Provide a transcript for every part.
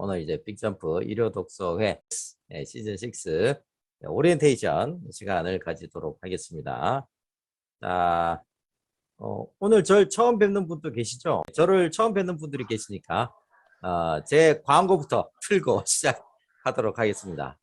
오늘 이제 빅점프 일요 독서회 시즌 6 오리엔테이션 시간을 가지도록 하겠습니다. 자, 오늘 절 처음 뵙는 분도 계시죠? 저를 처음 뵙는 분들이 계시니까 제 광고부터 틀고 시작하도록 하겠습니다.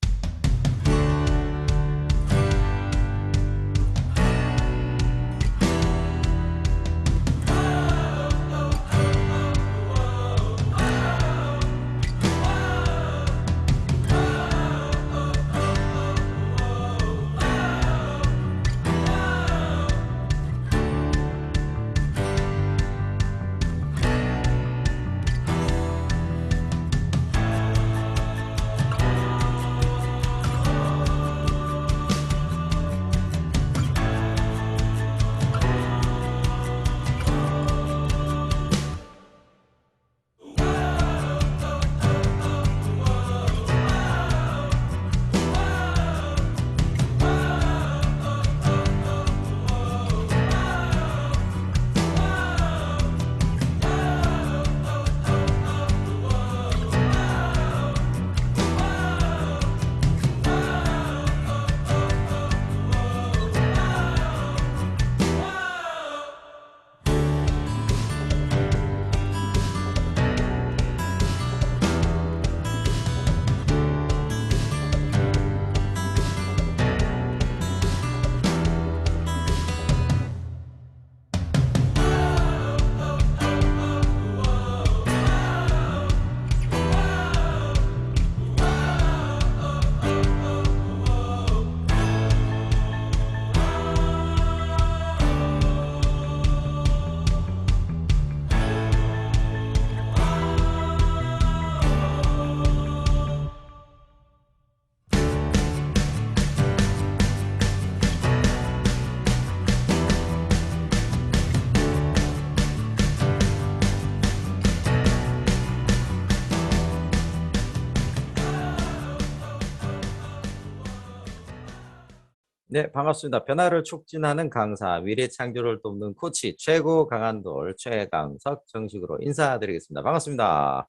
네, 반갑습니다. 변화를 촉진하는 강사, 미래 창조를 돕는 코치, 최고 강한돌, 최강석 정식으로 인사드리겠습니다. 반갑습니다.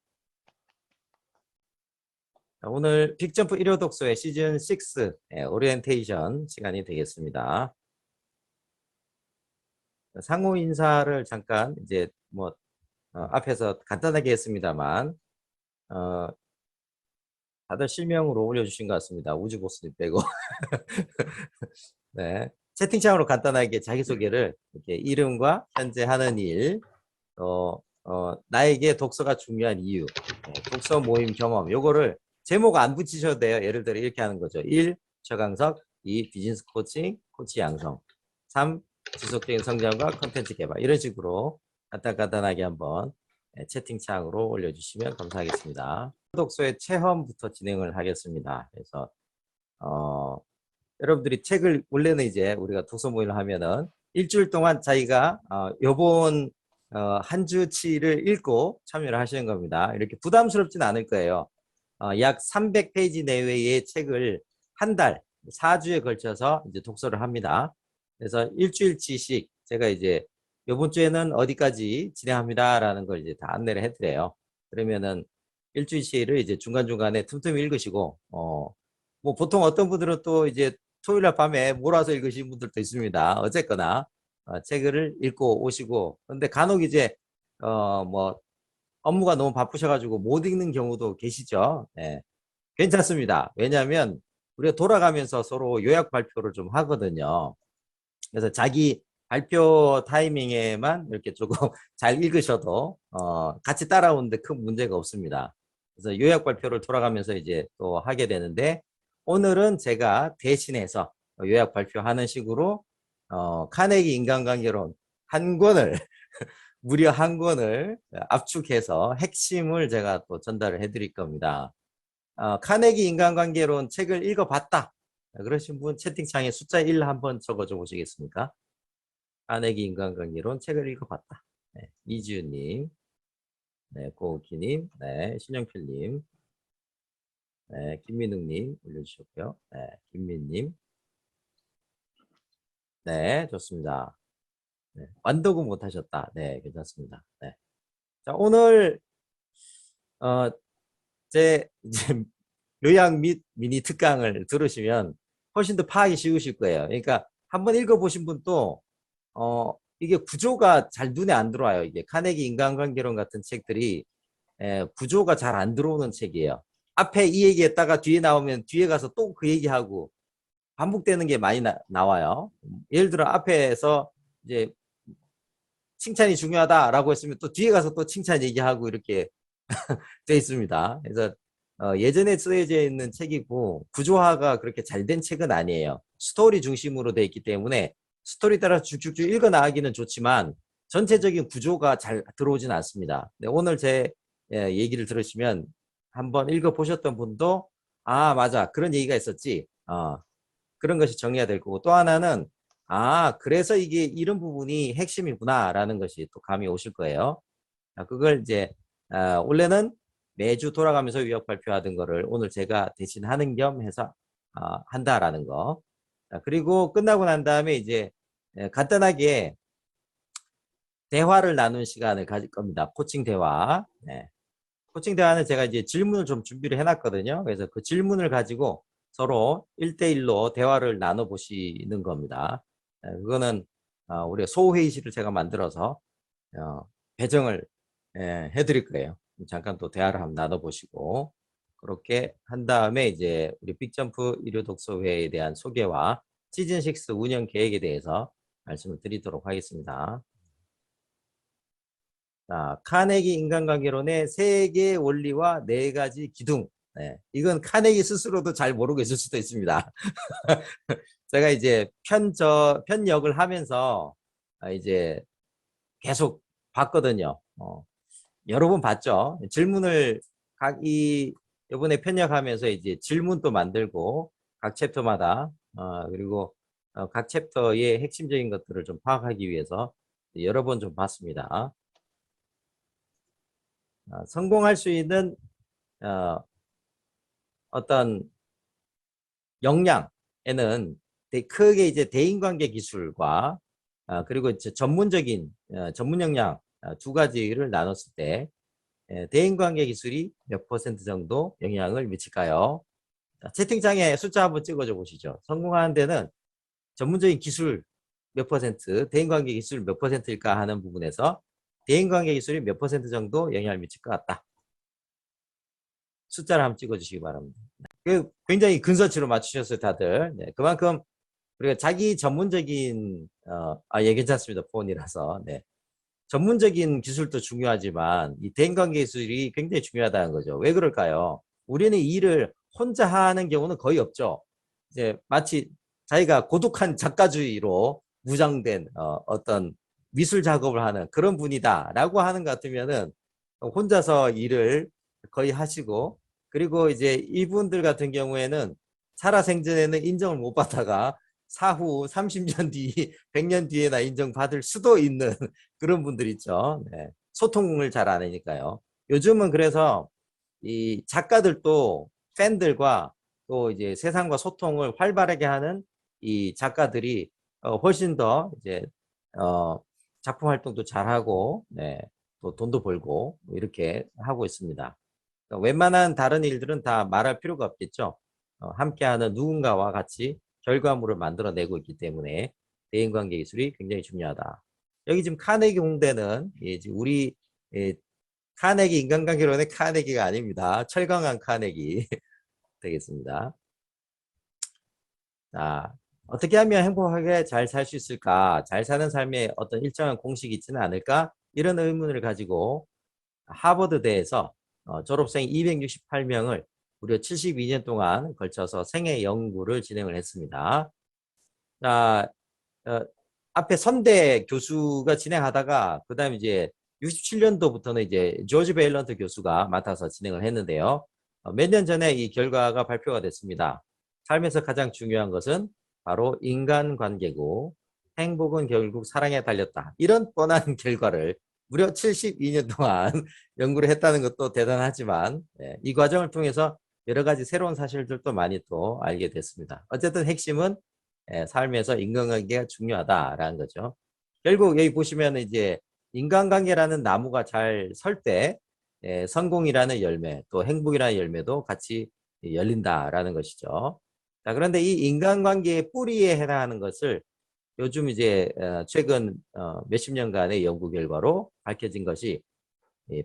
오늘 빅점프 1호 독서의 시즌 6 오리엔테이션 시간이 되겠습니다. 상호 인사를 잠깐 이제 앞에서 간단하게 했습니다만 다들 실명으로 올려주신 것 같습니다. 우주보스님 빼고. 네. 채팅창으로 간단하게 자기소개를 이렇게 이름과 현재 하는 일, 나에게 독서가 중요한 이유, 독서 모임 경험, 요거를 제목 안 붙이셔도 돼요. 예를 들어 이렇게 하는 거죠. 1. 최강석, 2. 비즈니스 코칭, 코치 양성, 3. 지속적인 성장과 컨텐츠 개발. 이런 식으로 간단하게 한번 채팅창으로 올려주시면 감사하겠습니다. 독서의 체험부터 진행을 하겠습니다. 그래서 여러분들이 책을 원래는 이제 우리가 독서 모임을 하면은 일주일 동안 자기가 요번 한 주치를 읽고 참여를 하시는 겁니다. 이렇게 부담스럽진 않을 거예요. 약 300페이지 내외의 책을 한 달, 4주에 걸쳐서 이제 독서를 합니다. 그래서 일주일치씩 제가 이제 요번 주에는 어디까지 진행합니다라는 걸 이제 다 안내를 해드려요. 그러면은 일주일치를 이제 중간중간에 틈틈이 읽으시고, 뭐 보통 어떤 분들은 또 이제 토요일날 밤에 몰아서 읽으신 분들도 있습니다. 어쨌거나 책을 읽고 오시고, 근데 간혹 이제 뭐 업무가 너무 바쁘셔가지고 못 읽는 경우도 계시죠. 네. 괜찮습니다. 왜냐하면 우리가 돌아가면서 서로 요약 발표를 좀 하거든요. 그래서 자기 발표 타이밍에만 이렇게 조금 잘 읽으셔도 같이 따라오는데 큰 문제가 없습니다. 그래서 요약 발표를 돌아가면서 이제 또 하게 되는데, 오늘은 제가 대신해서 요약 발표하는 식으로 카네기 인간관계론 한 권을 무려 한 권을 압축해서 핵심을 제가 또 전달을 해드릴 겁니다. 카네기 인간관계론 책을 읽어봤다 그러신 분 채팅창에 숫자 1 한번 적어줘 보시겠습니까? 카네기 인간관계론 책을 읽어봤다. 네, 이지윤님, 네, 고우키님, 네, 신영필님, 네, 김민웅님 올려주셨고요. 네, 김민님, 네, 좋습니다. 네, 완독은 못하셨다. 네, 괜찮습니다. 네. 자, 오늘 제 이제 요약 및 미니 특강을 들으시면 훨씬 더 파악이 쉬우실 거예요. 그러니까 한번 읽어보신 분도 이게 구조가 잘 눈에 안 들어와요. 이게 카네기 인간관계론 같은 책들이 구조가 잘 안 들어오는 책이에요. 앞에 이 얘기했다가 뒤에 나오면 뒤에 가서 또 그 얘기하고 반복되는 게 많이 나와요. 예를 들어 앞에서 이제 칭찬이 중요하다라고 했으면 또 뒤에 가서 또 칭찬 얘기하고 이렇게 돼 있습니다. 그래서 예전에 쓰여져 있는 책이고 구조화가 그렇게 잘 된 책은 아니에요. 스토리 중심으로 돼 있기 때문에 스토리 따라 쭉쭉쭉 읽어 나가기는 좋지만 전체적인 구조가 잘 들어오지는 않습니다. 네, 오늘 제 얘기를 들으시면 한번 읽어 보셨던 분도 아 맞아 그런 얘기가 있었지 그런 것이 정리가 될 거고 또 하나는 그래서 이게 이런 부분이 핵심이구나 라는 것이 또 감이 오실 거예요. 그걸 이제 원래는 매주 돌아가면서 유학 발표하던 거를 오늘 제가 대신 하는 겸 해서 한다라는 거. 그리고 끝나고 난 다음에 이제 간단하게 대화를 나눈 시간을 가질 겁니다. 코칭 대화. 네. 코칭 대화는 제가 이제 질문을 좀 준비를 해놨거든요. 그래서 그 질문을 가지고 서로 1대1로 대화를 나눠보시는 겁니다. 그거는 우리가 소회의실을 제가 만들어서 배정을 해드릴 거예요. 잠깐 또 대화를 한번 나눠보시고 그렇게 한 다음에 이제 우리 빅점프 일요 독서회에 대한 소개와 시즌6 운영 계획에 대해서 말씀을 드리도록 하겠습니다. 자, 카네기 인간관계론의 3개의 원리와 4가지 기둥. 네, 이건 카네기 스스로도 잘 모르고 있을 수도 있습니다. 제가 이제 편역을 하면서 이제 계속 봤거든요. 여러 번 봤죠. 질문을 이번에 편역하면서 이제 질문도 만들고 각 챕터마다 그리고 각 챕터의 핵심적인 것들을 좀 파악하기 위해서 여러 번 좀 봤습니다. 성공할 수 있는 어떤 역량에는 크게 이제 대인관계 기술과 그리고 이제 전문적인 전문 역량 2가지를 나눴을 때 대인관계 기술이 몇 % 정도 영향을 미칠까요? 채팅창에 숫자 한번 찍어줘 보시죠. 성공하는 데는 전문적인 기술 몇 %, 대인관계 기술 몇 %일까 하는 부분에서 대인관계 기술이 몇 % 정도 영향을 미칠 것 같다. 숫자를 한번 찍어주시기 바랍니다. 굉장히 근사치로 맞추셨어요, 다들. 네, 그만큼 우리가 자기 전문적인 예, 괜찮습니다. 폰이라서. 네. 전문적인 기술도 중요하지만 이 대인관계 기술이 굉장히 중요하다는 거죠. 왜 그럴까요? 우리는 이 일을 혼자 하는 경우는 거의 없죠. 이제 마치 자기가 고독한 작가주의로 무장된 어떤 미술 작업을 하는 그런 분이다라고 하는 것 같으면은 혼자서 일을 거의 하시고 그리고 이제 이분들 같은 경우에는 살아생전에는 인정을 못 받다가 사후 30년 뒤, 100년 뒤에나 인정받을 수도 있는 그런 분들 있죠. 네. 소통을 잘 안 하니까요. 요즘은 그래서 이 작가들도 팬들과 또 이제 세상과 소통을 활발하게 하는 이 작가들이 훨씬 더 이제 작품 활동도 잘하고 네. 또 돈도 벌고 뭐 이렇게 하고 있습니다. 그러니까 웬만한 다른 일들은 다 말할 필요가 없겠죠. 함께하는 누군가와 같이 결과물을 만들어내고 있기 때문에 대인관계 기술이 굉장히 중요하다. 여기 지금 카네기 홍대는 우리 카네기 인간관계론의 카네기가 아닙니다. 철강한 카네기 되겠습니다. 자, 어떻게 하면 행복하게 잘 살 수 있을까? 잘 사는 삶에 어떤 일정한 공식이 있지는 않을까? 이런 의문을 가지고 하버드대에서 졸업생 268명을 무려 72년 동안 걸쳐서 생애 연구를 진행을 했습니다. 자, 앞에 선대 교수가 진행하다가 그 다음에 이제 67년도부터는 이제 조지 베일런트 교수가 맡아서 진행을 했는데요. 몇 년 전에 이 결과가 발표가 됐습니다. 삶에서 가장 중요한 것은 바로 인간관계고 행복은 결국 사랑에 달렸다. 이런 뻔한 결과를 무려 72년 동안 연구를 했다는 것도 대단하지만 이 과정을 통해서 여러 가지 새로운 사실들도 많이 또 알게 됐습니다. 어쨌든 핵심은 삶에서 인간관계가 중요하다라는 거죠. 결국 여기 보시면 이제 인간관계라는 나무가 잘 설 때 성공이라는 열매, 또 행복이라는 열매도 같이 열린다라는 것이죠. 자, 그런데 이 인간관계의 뿌리에 해당하는 것을 요즘 이제 최근 몇십 년간의 연구 결과로 밝혀진 것이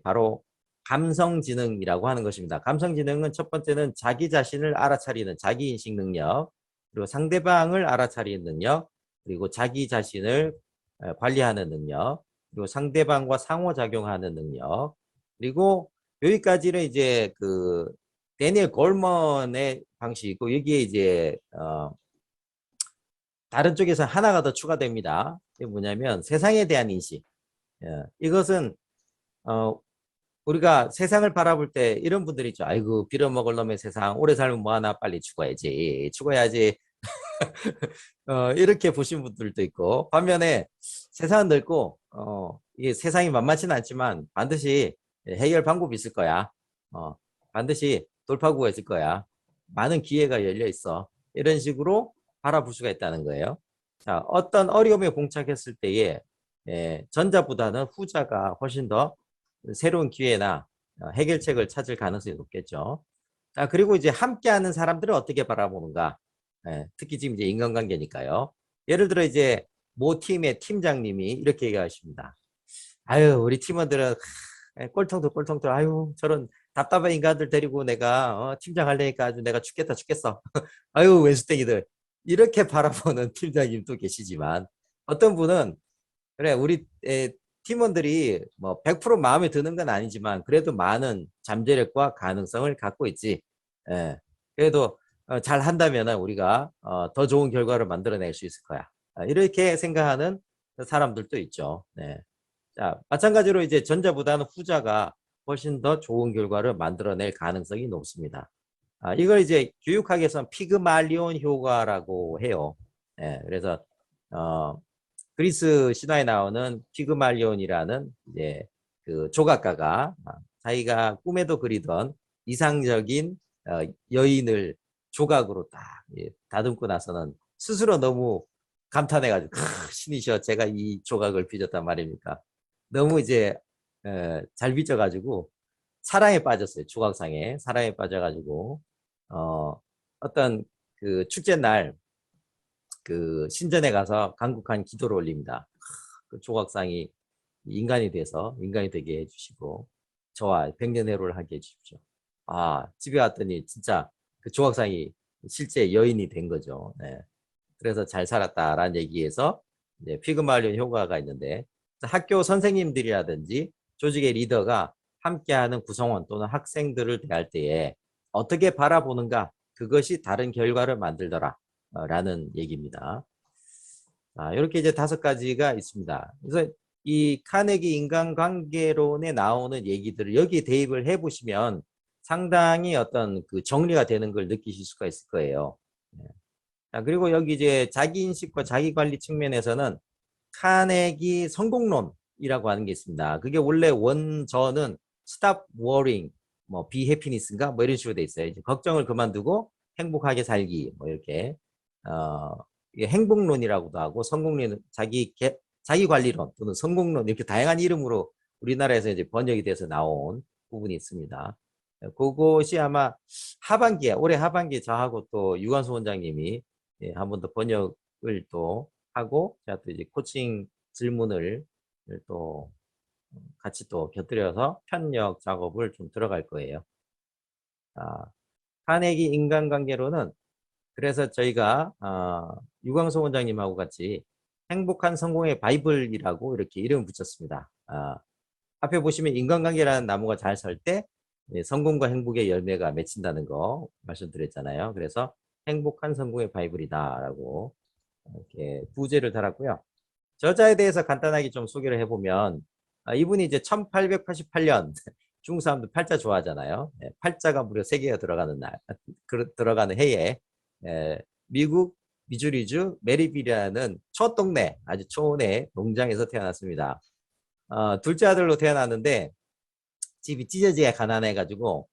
바로 감성지능이라고 하는 것입니다. 감성지능은 첫 번째는 자기 자신을 알아차리는 자기인식 능력, 그리고 상대방을 알아차리는 능력, 그리고 자기 자신을 관리하는 능력, 그리고 상대방과 상호작용하는 능력, 그리고 여기까지는 이제 그 데니엘 골먼의 방식이고, 여기에 이제 다른 쪽에서 하나가 더 추가됩니다. 이게 뭐냐면 세상에 대한 인식. 이것은 우리가 세상을 바라볼 때 이런 분들이 있죠. 아이고, 빌어먹을 놈의 세상, 오래 살면 뭐하나, 빨리 죽어야지. 죽어야지. 이렇게 보신 분들도 있고, 반면에 세상은 넓고 이게 세상이 만만치는 않지만 반드시 해결 방법이 있을 거야. 반드시 돌파구가 있을 거야. 많은 기회가 열려 있어. 이런 식으로 바라볼 수가 있다는 거예요. 자, 어떤 어려움에 봉착했을 때에 전자보다는 후자가 훨씬 더 새로운 기회나 해결책을 찾을 가능성이 높겠죠. 자, 그리고 이제 함께하는 사람들을 어떻게 바라보는가? 특히 지금 이제 인간관계니까요. 예를 들어 이제 모 팀의 팀장님이 이렇게 얘기하십니다. 아유, 우리 팀원들은 꼴통도 꼴통도 아유, 저런 답답한 인간들 데리고 내가 팀장 하려니까 아주 내가 죽겠다 죽겠어. 아유, 왼수땡이들. 이렇게 바라보는 팀장님도 계시지만, 어떤 분은 그래, 우리 팀원들이 뭐 100% 마음에 드는 건 아니지만 그래도 많은 잠재력과 가능성을 갖고 있지. 그래도 잘 한다면 우리가 더 좋은 결과를 만들어낼 수 있을 거야. 이렇게 생각하는 사람들도 있죠. 네. 자, 마찬가지로 이제 전자보다는 후자가 훨씬 더 좋은 결과를 만들어낼 가능성이 높습니다. 이걸 이제 교육학에서는 피그말리온 효과라고 해요. 그래서 그리스 신화에 나오는 피그말리온이라는 이제 그 조각가가 자기가 꿈에도 그리던 이상적인 여인을 조각으로 딱 다듬고 나서는 스스로 너무 감탄해가지고 신이셔, 제가 이 조각을 빚었단 말입니까? 너무 이제 잘 빚어가지고 사랑에 빠졌어요. 조각상에 사랑에 빠져가지고 어떤 그 축제 날 그 신전에 가서 간곡한 기도를 올립니다. 그 조각상이 인간이 돼서 인간이 되게 해주시고 저와 백년해로를 하게 해주십시오. 집에 왔더니 진짜 그 조각상이 실제 여인이 된 거죠. 네. 그래서 잘 살았다라는 얘기에서 이제 피그말리온 효과가 있는데, 학교 선생님들이라든지 조직의 리더가 함께하는 구성원 또는 학생들을 대할 때에 어떻게 바라보는가, 그것이 다른 결과를 만들더라 라는 얘기입니다. 이렇게 이제 5가지가 있습니다. 그래서 이 카네기 인간관계론에 나오는 얘기들을 여기에 대입을 해보시면 상당히 어떤 그 정리가 되는 걸 느끼실 수가 있을 거예요. 자, 그리고 여기 이제 자기인식과 자기관리 측면에서는 카네기 성공론이라고 하는 게 있습니다. 그게 원래 원저는 Stop Worrying, 뭐 Be Happiness인가 뭐 이런 식으로 돼 있어요. 이제 걱정을 그만두고 행복하게 살기, 뭐 이렇게 이게 행복론이라고도 하고 성공론은 자기관리론 또는 성공론, 이렇게 다양한 이름으로 우리나라에서 이제 번역이 돼서 나온 부분이 있습니다. 그것이 아마 올해 하반기에 저하고 또 유관수 원장님이 한 번 더 번역을 또 하고, 제가 또 이제 코칭 질문을 또 같이 또 곁들여서 편력 작업을 좀 들어갈 거예요. 카네기 인간관계론은 그래서 저희가 유광수 원장님하고 같이 행복한 성공의 바이블이라고 이렇게 이름을 붙였습니다. 앞에 보시면 인간관계라는 나무가 잘 설 때 성공과 행복의 열매가 맺힌다는 거 말씀드렸잖아요. 그래서 행복한 성공의 바이블이다라고 이렇게 부제를 달았고요. 저자에 대해서 간단하게 좀 소개를 해보면, 이분이 이제 1888년 중국 사람들 팔자 좋아하잖아요. 팔자가 무려 3개가 들어가는 들어가는 해에 미국 미주리주 메리빌이라는 초동네, 아주 초원의 농장에서 태어났습니다. 둘째 아들로 태어났는데 집이 찢어지게 가난해가지고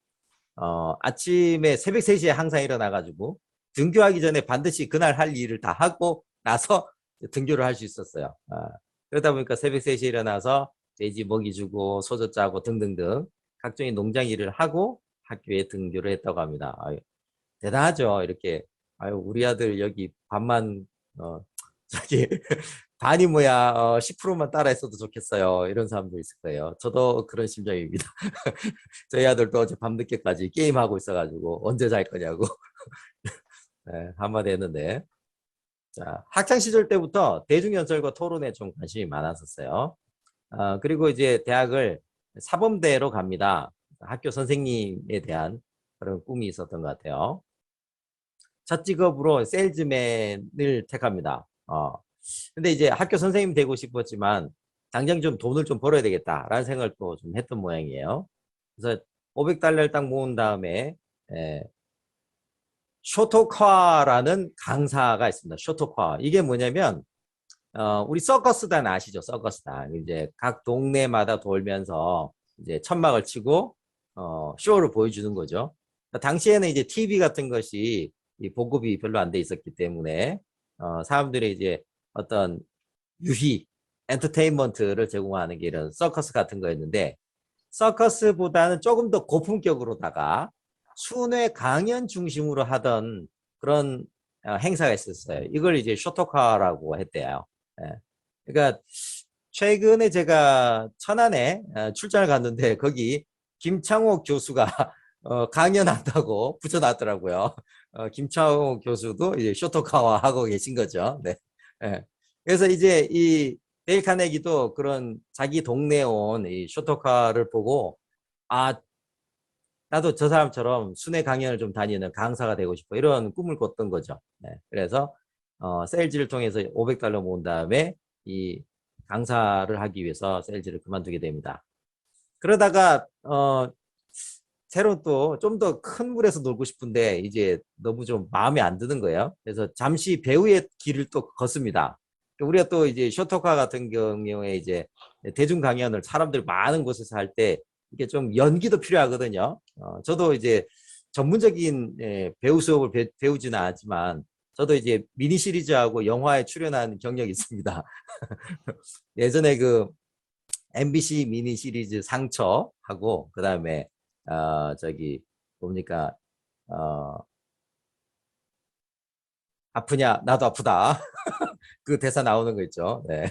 아침에 새벽 3시에 항상 일어나가지고 등교하기 전에 반드시 그날 할 일을 다 하고 나서 등교를 할 수 있었어요. 그러다 보니까 새벽 3시에 일어나서 돼지 먹이 주고 소젖 짜고 등등등 각종의 농장 일을 하고 학교에 등교를 했다고 합니다. 아유, 대단하죠. 이렇게 아유 우리 아들 여기 반만 저기 반이 뭐야 10%만 따라했어도 좋겠어요. 이런 사람도 있을 거예요. 저도 그런 심정입니다. 저희 아들도 어제 밤늦게까지 게임하고 있어가지고 언제 잘 거냐고 네, 한마디 했는데 자 학창 시절 때부터 대중연설과 토론에 좀 관심이 많았었어요. 그리고 이제 대학을 사범대로 갑니다. 학교 선생님에 대한 그런 꿈이 있었던 것 같아요. 첫 직업으로 세일즈맨을 택합니다. 근데 이제 학교 선생님 되고 싶었지만 당장 좀 돈을 좀 벌어야 되겠다라는 생각을 또 좀 했던 모양이에요. 그래서 500달러를 딱 모은 다음에 쇼토카라는 강사가 있습니다. 쇼토카. 이게 뭐냐면 우리 서커스단 아시죠? 서커스단. 이제 각 동네마다 돌면서 이제 천막을 치고 쇼를 보여주는 거죠. 당시에는 이제 TV 같은 것이 보급이 별로 안 돼 있었기 때문에 사람들이 이제 어떤 유희, 엔터테인먼트를 제공하는 게 이런 서커스 같은 거였는데 서커스보다는 조금 더 고품격으로다가 순회 강연 중심으로 하던 그런 행사가 있었어요. 이걸 이제 쇼토카라고 했대요. 예. 그러니까 최근에 제가 천안에 출장을 갔는데 거기 김창호 교수가 강연한다고 붙여놨더라고요. 김창호 교수도 이제 쇼토카와 하고 계신 거죠. 네. 예. 그래서 이제 이 데일 카네기도 그런 자기 동네에 온 이 쇼토카를 보고 아 나도 저 사람처럼 순회 강연을 좀 다니는 강사가 되고 싶어 이런 꿈을 꿨던 거죠. 네. 그래서 세일즈를 통해서 500달러 모은 다음에 이 강사를 하기 위해서 세일즈를 그만두게 됩니다. 그러다가 새로 또 좀 더 큰 물에서 놀고 싶은데 이제 너무 좀 마음에 안 드는 거예요. 그래서 잠시 배우의 길을 또 걷습니다. 우리가 또 이제 쇼토카 같은 경우에 이제 대중 강연을 사람들 많은 곳에서 할 때 이게 좀 연기도 필요하거든요. 저도 이제 전문적인 배우 수업을 배우지는 않았지만 저도 이제 미니 시리즈하고 영화에 출연한 경력이 있습니다. 예전에 그 MBC 미니 시리즈 상처하고 그다음에 저기 뭡니까 아프냐 나도 아프다 그 대사 나오는 거 있죠. 네.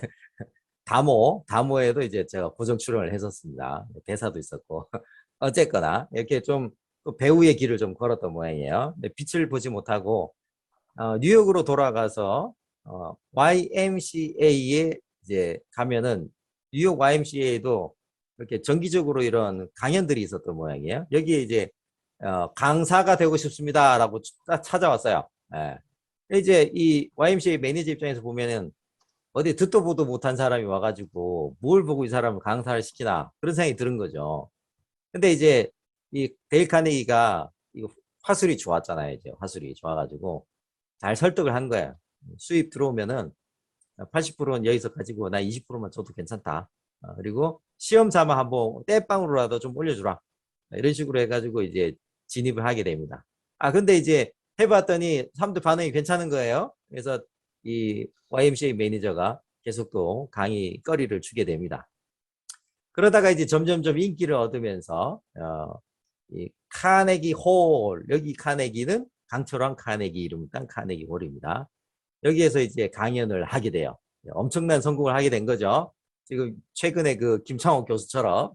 다모에도 이제 제가 고정 출연을 했었습니다. 대사도 있었고 어쨌거나 이렇게 좀 배우의 길을 좀 걸었던 모양이에요. 근데 빛을 보지 못하고 뉴욕으로 돌아가서 YMCA에 이제 가면은 뉴욕 YMCA도 이렇게 정기적으로 이런 강연들이 있었던 모양이에요. 여기에 이제 강사가 되고 싶습니다라고 찾아왔어요. 예. 이제 이 YMCA 매니저 입장에서 보면은 어디 듣도 보도 못한 사람이 와가지고 뭘 보고 이 사람을 강사를 시키나 그런 생각이 드는 거죠. 근데 이제 이 데일 카네기가 이 화술이 좋았잖아요. 이제 화술이 좋아가지고 잘 설득을 한 거예요. 수입 들어오면은 80%는 여기서 가지고 나 20%만 줘도 괜찮다. 그리고 시험 삼아 한번 떼빵으로라도 좀 올려주라. 이런 식으로 해가지고 이제 진입을 하게 됩니다. 근데 이제 해봤더니 사람들 반응이 괜찮은 거예요. 그래서 이 YMCA 매니저가 계속 또 강의 거리를 주게 됩니다. 그러다가 이제 점점점 인기를 얻으면서 이 카네기 홀 여기 카네기는 강철왕 카네기 이름을 딴 카네기 홀입니다. 여기에서 이제 강연을 하게 돼요. 엄청난 성공을 하게 된 거죠. 지금 최근에 그 김창호 교수처럼.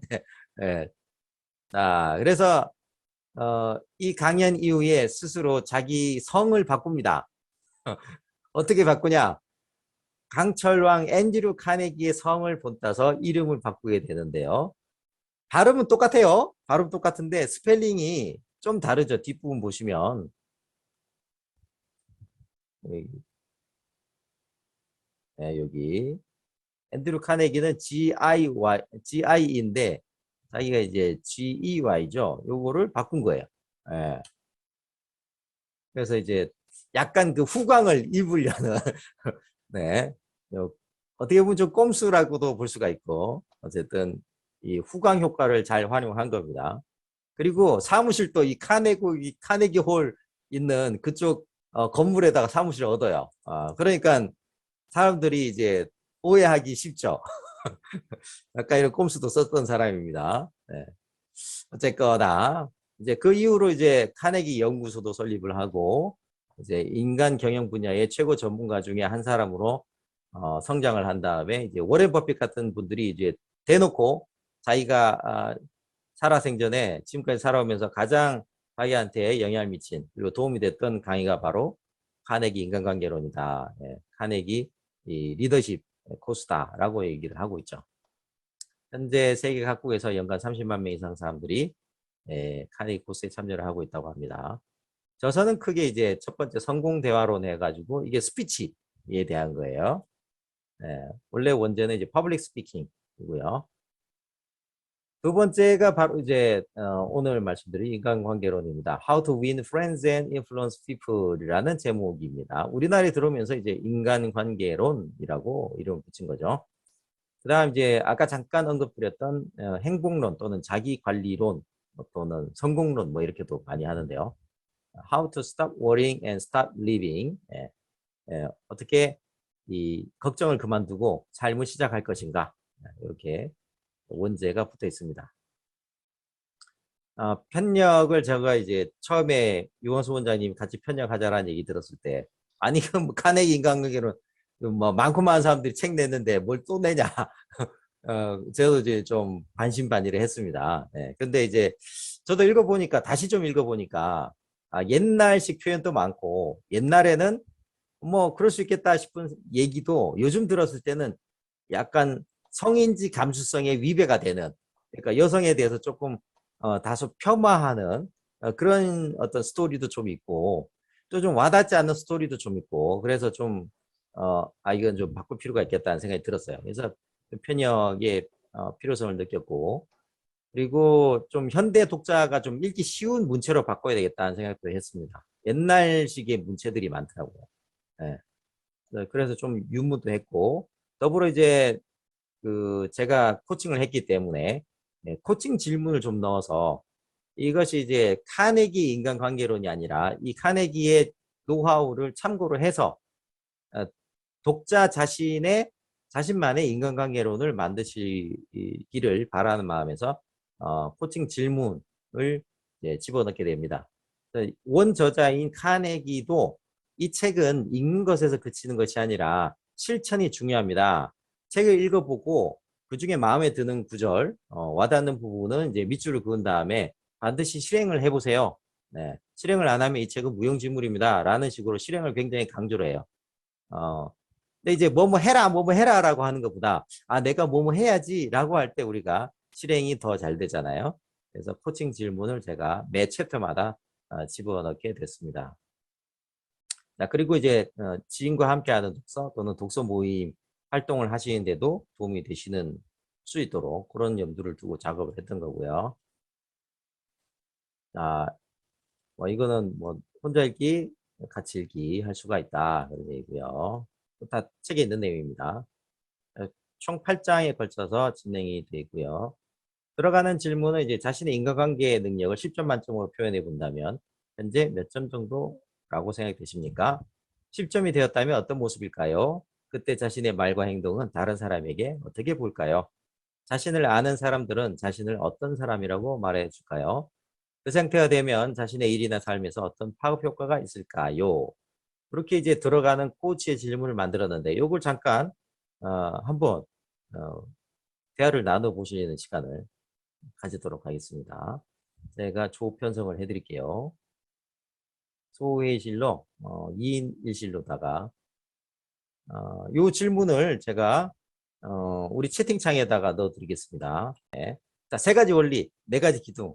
네. 자, 그래서 이 강연 이후에 스스로 자기 성을 바꿉니다. 어떻게 바꾸냐? 강철왕 앤드류 카네기의 성을 본따서 이름을 바꾸게 되는데요. 발음은 똑같아요. 발음 똑같은데 스펠링이 좀 다르죠. 뒷부분 보시면 여기 앤드류 카네기는 GI인데 자기가 이제 GEY죠. 요거를 바꾼 거예요. 예. 그래서 이제 약간 그 후광을 입으려는 네. 어떻게 보면 좀 꼼수라고도 볼 수가 있고 어쨌든 이 후광 효과를 잘 활용한 겁니다. 그리고 사무실도 이 카네기 홀 있는 그쪽 건물에다가 사무실을 얻어요. 그러니까 사람들이 이제 오해하기 쉽죠. 약간 이런 꼼수도 썼던 사람입니다. 네. 어쨌거나 이제 그 이후로 이제 카네기 연구소도 설립을 하고 이제 인간 경영 분야의 최고 전문가 중에 한 사람으로 성장을 한 다음에 이제 워렌 버핏 같은 분들이 이제 대놓고 자기가 살아생전에 지금까지 살아오면서 가장 자기한테 영향을 미친 그리고 도움이 됐던 강의가 바로 카네기 인간관계론이다. 예, 카네기 이 리더십 코스다라고 얘기를 하고 있죠. 현재 세계 각국에서 연간 30만 명 이상 사람들이 카네기 코스에 참여를 하고 있다고 합니다. 저서는 크게 이제 첫 번째 성공 대화론 해가지고 이게 스피치에 대한 거예요. 원래 원제는 이제 퍼블릭 스피킹이고요. 두 번째가 바로 이제 오늘 말씀드린 인간관계론입니다. How to win friends and influence people이라는 제목입니다. 우리나라에 들어오면서 이제 인간관계론이라고 이름을 붙인 거죠. 그다음 이제 아까 잠깐 언급드렸던 행복론 또는 자기관리론 또는 성공론 뭐 이렇게도 많이 하는데요. How to stop worrying and start living. 어떻게 이 걱정을 그만두고 삶을 시작할 것인가. 이렇게 원제가 붙어 있습니다. 편력을 제가 이제 처음에 유원수 원장님 같이 편력하자라는 얘기 들었을 때 아니 그럼 카네기 인간관계론 뭐 많고 많은 사람들이 책 냈는데 뭘 또 내냐. 저도 이제 좀 반신반의를 했습니다. 근데 이제 저도 읽어보니까 다시 좀 읽어보니까 옛날식 표현도 많고 옛날에는 뭐 그럴 수 있겠다 싶은 얘기도 요즘 들었을 때는 약간 성인지 감수성에 위배가 되는 그러니까 여성에 대해서 조금 다소 폄하하는 그런 어떤 스토리도 좀 있고 또 좀 와닿지 않는 스토리도 좀 있고 그래서 좀 이건 좀 바꿀 필요가 있겠다는 생각이 들었어요. 그래서 편역의 필요성을 느꼈고 그리고 좀 현대 독자가 좀 읽기 쉬운 문체로 바꿔야 되겠다는 생각도 했습니다. 옛날식의 문체들이 많더라고요. 그래서 좀 유무도 했고 더불어 이제 그 제가 코칭을 했기 때문에 코칭 질문을 좀 넣어서 이것이 이제 카네기 인간관계론이 아니라 이 카네기의 노하우를 참고로 해서 독자 자신만의 인간관계론을 만드시기를 바라는 마음에서 코칭 질문을 집어넣게 됩니다. 원 저자인 카네기도 이 책은 읽는 것에서 그치는 것이 아니라 실천이 중요합니다. 책을 읽어보고 그 중에 마음에 드는 구절, 와닿는 부분은 이제 밑줄을 그은 다음에 반드시 실행을 해보세요. 실행을 안 하면 이 책은 무용지물입니다. 라는 식으로 실행을 굉장히 강조를 해요. 근데 이제 뭐뭐 해라, 뭐뭐 해라라고 하는 것보다 내가 뭐뭐 해야지 라고 할 때 우리가 실행이 더 잘 되잖아요. 그래서 코칭 질문을 제가 매 챕터마다 집어넣게 됐습니다. 자, 그리고 이제 지인과 함께하는 독서 또는 독서 모임 활동을 하시는데도 도움이 되시는 수 있도록 그런 염두를 두고 작업을 했던 거고요. 자, 뭐 이거는 뭐 혼자 읽기, 같이 읽기 할 수가 있다 그런 얘기고요. 다 책에 있는 내용입니다. 총 8장에 걸쳐서 진행이 되어 있고요. 들어가는 질문은 이제 자신의 인간관계 능력을 10점 만점으로 표현해 본다면 현재 몇 점 정도라고 생각되십니까? 10점이 되었다면 어떤 모습일까요? 그때 자신의 말과 행동은 다른 사람에게 어떻게 볼까요? 자신을 아는 사람들은 자신을 어떤 사람이라고 말해 줄까요? 그 상태가 되면 자신의 일이나 삶에서 어떤 파급 효과가 있을까요? 그렇게 이제 들어가는 코치의 질문을 만들었는데 이걸 잠깐 한번 대화를 나눠보시는 시간을 가지도록 하겠습니다. 제가 조편성을 해드릴게요. 소회의실로 2인 1실로다가 이 질문을 제가 우리 채팅창에다가 넣어드리겠습니다. 자, 3가지 원리, 4가지 기둥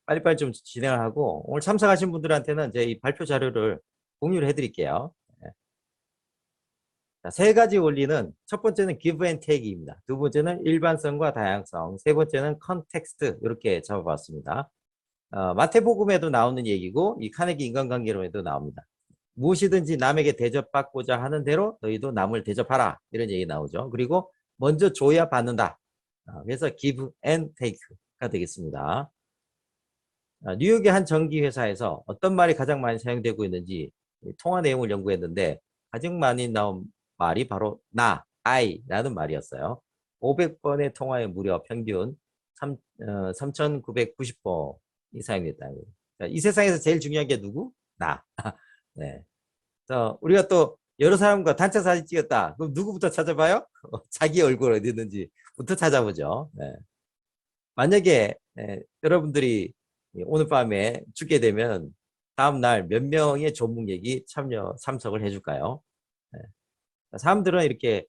빨리빨리 좀 진행을 하고 오늘 참석하신 분들한테는 제 이 발표 자료를 공유를 해드릴게요. 자, 3가지 원리는 첫 번째는 give and take입니다. 두 번째는 일반성과 다양성, 세 번째는 컨텍스트 이렇게 잡아봤습니다. 마태복음에도 나오는 얘기고 이 카네기 인간관계론에도 나옵니다. 무엇이든지 남에게 대접받고자 하는 대로 너희도 남을 대접하라 이런 얘기 나오죠. 그리고 먼저 줘야 받는다. 그래서 give and take가 되겠습니다. 뉴욕의 한 전기회사에서 어떤 말이 가장 많이 사용되고 있는지 통화 내용을 연구했는데 가장 많이 나온 말이 바로 I 라는 말이었어요. 500번의 통화에 무려 평균 3,990호 이상이 됐다는 거예요. 이 세상에서 제일 중요한 게 누구? 나. 네. 그래서 우리가 또 여러 사람과 단체 사진 찍었다. 그럼 누구부터 찾아봐요? 자기 얼굴 어디 있는지부터 찾아보죠. 네. 만약에 여러분들이 오늘 밤에 죽게 되면 다음날 몇 명의 조문객이 참석을 해줄까요? 네. 사람들은 이렇게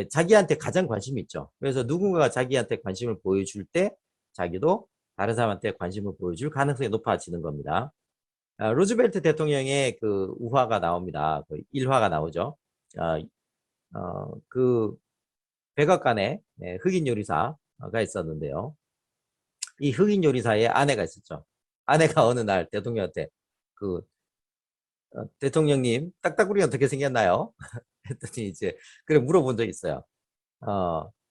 자기한테 가장 관심이 있죠. 그래서 누군가가 자기한테 관심을 보여줄 때 자기도 다른 사람한테 관심을 보여줄 가능성이 높아지는 겁니다. 루즈벨트 대통령의 그 우화가 나옵니다. 그 일화가 나오죠. 그 백악관에 흑인 요리사가 있었는데요. 이 흑인 요리사의 아내가 있었죠. 아내가 어느 날 대통령한테 그 대통령님 딱따구리 어떻게 생겼나요? 했더니 이제 그래 물어본 적이 있어요.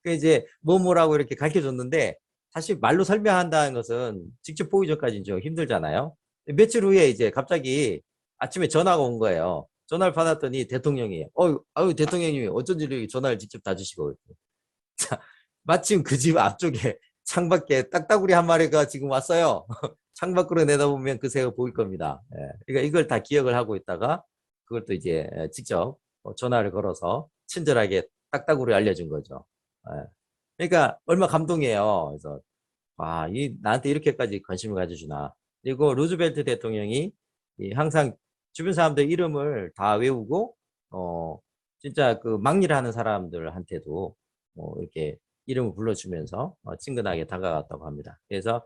그 이제 뭐라고 이렇게 가르쳐 줬는데 사실 말로 설명한다는 것은 직접 보기 전까지는 좀 힘들잖아요. 며칠 후에 이제 갑자기 아침에 전화가 온 거예요. 전화를 받았더니 대통령이 아유 대통령님이 어쩐지 이렇게 전화를 직접 다 주시고 자, 마침 그 집 앞쪽에 창밖에 딱따구리 한 마리가 지금 왔어요. 창밖으로 내다보면 그 새가 보일 겁니다. 예. 그러니까 이걸 다 기억을 하고 있다가 그걸 또 이제 직접 전화를 걸어서 친절하게 딱따구리 알려준 거죠. 예. 그러니까 얼마 감동이에요. 그래서 나한테 이렇게까지 관심을 가져주나. 그리고 루즈벨트 대통령이 항상 주변 사람들 이름을 다 외우고 진짜 그 막리를 하는 사람들한테도 이렇게 이름을 불러주면서 친근하게 다가갔다고 합니다. 그래서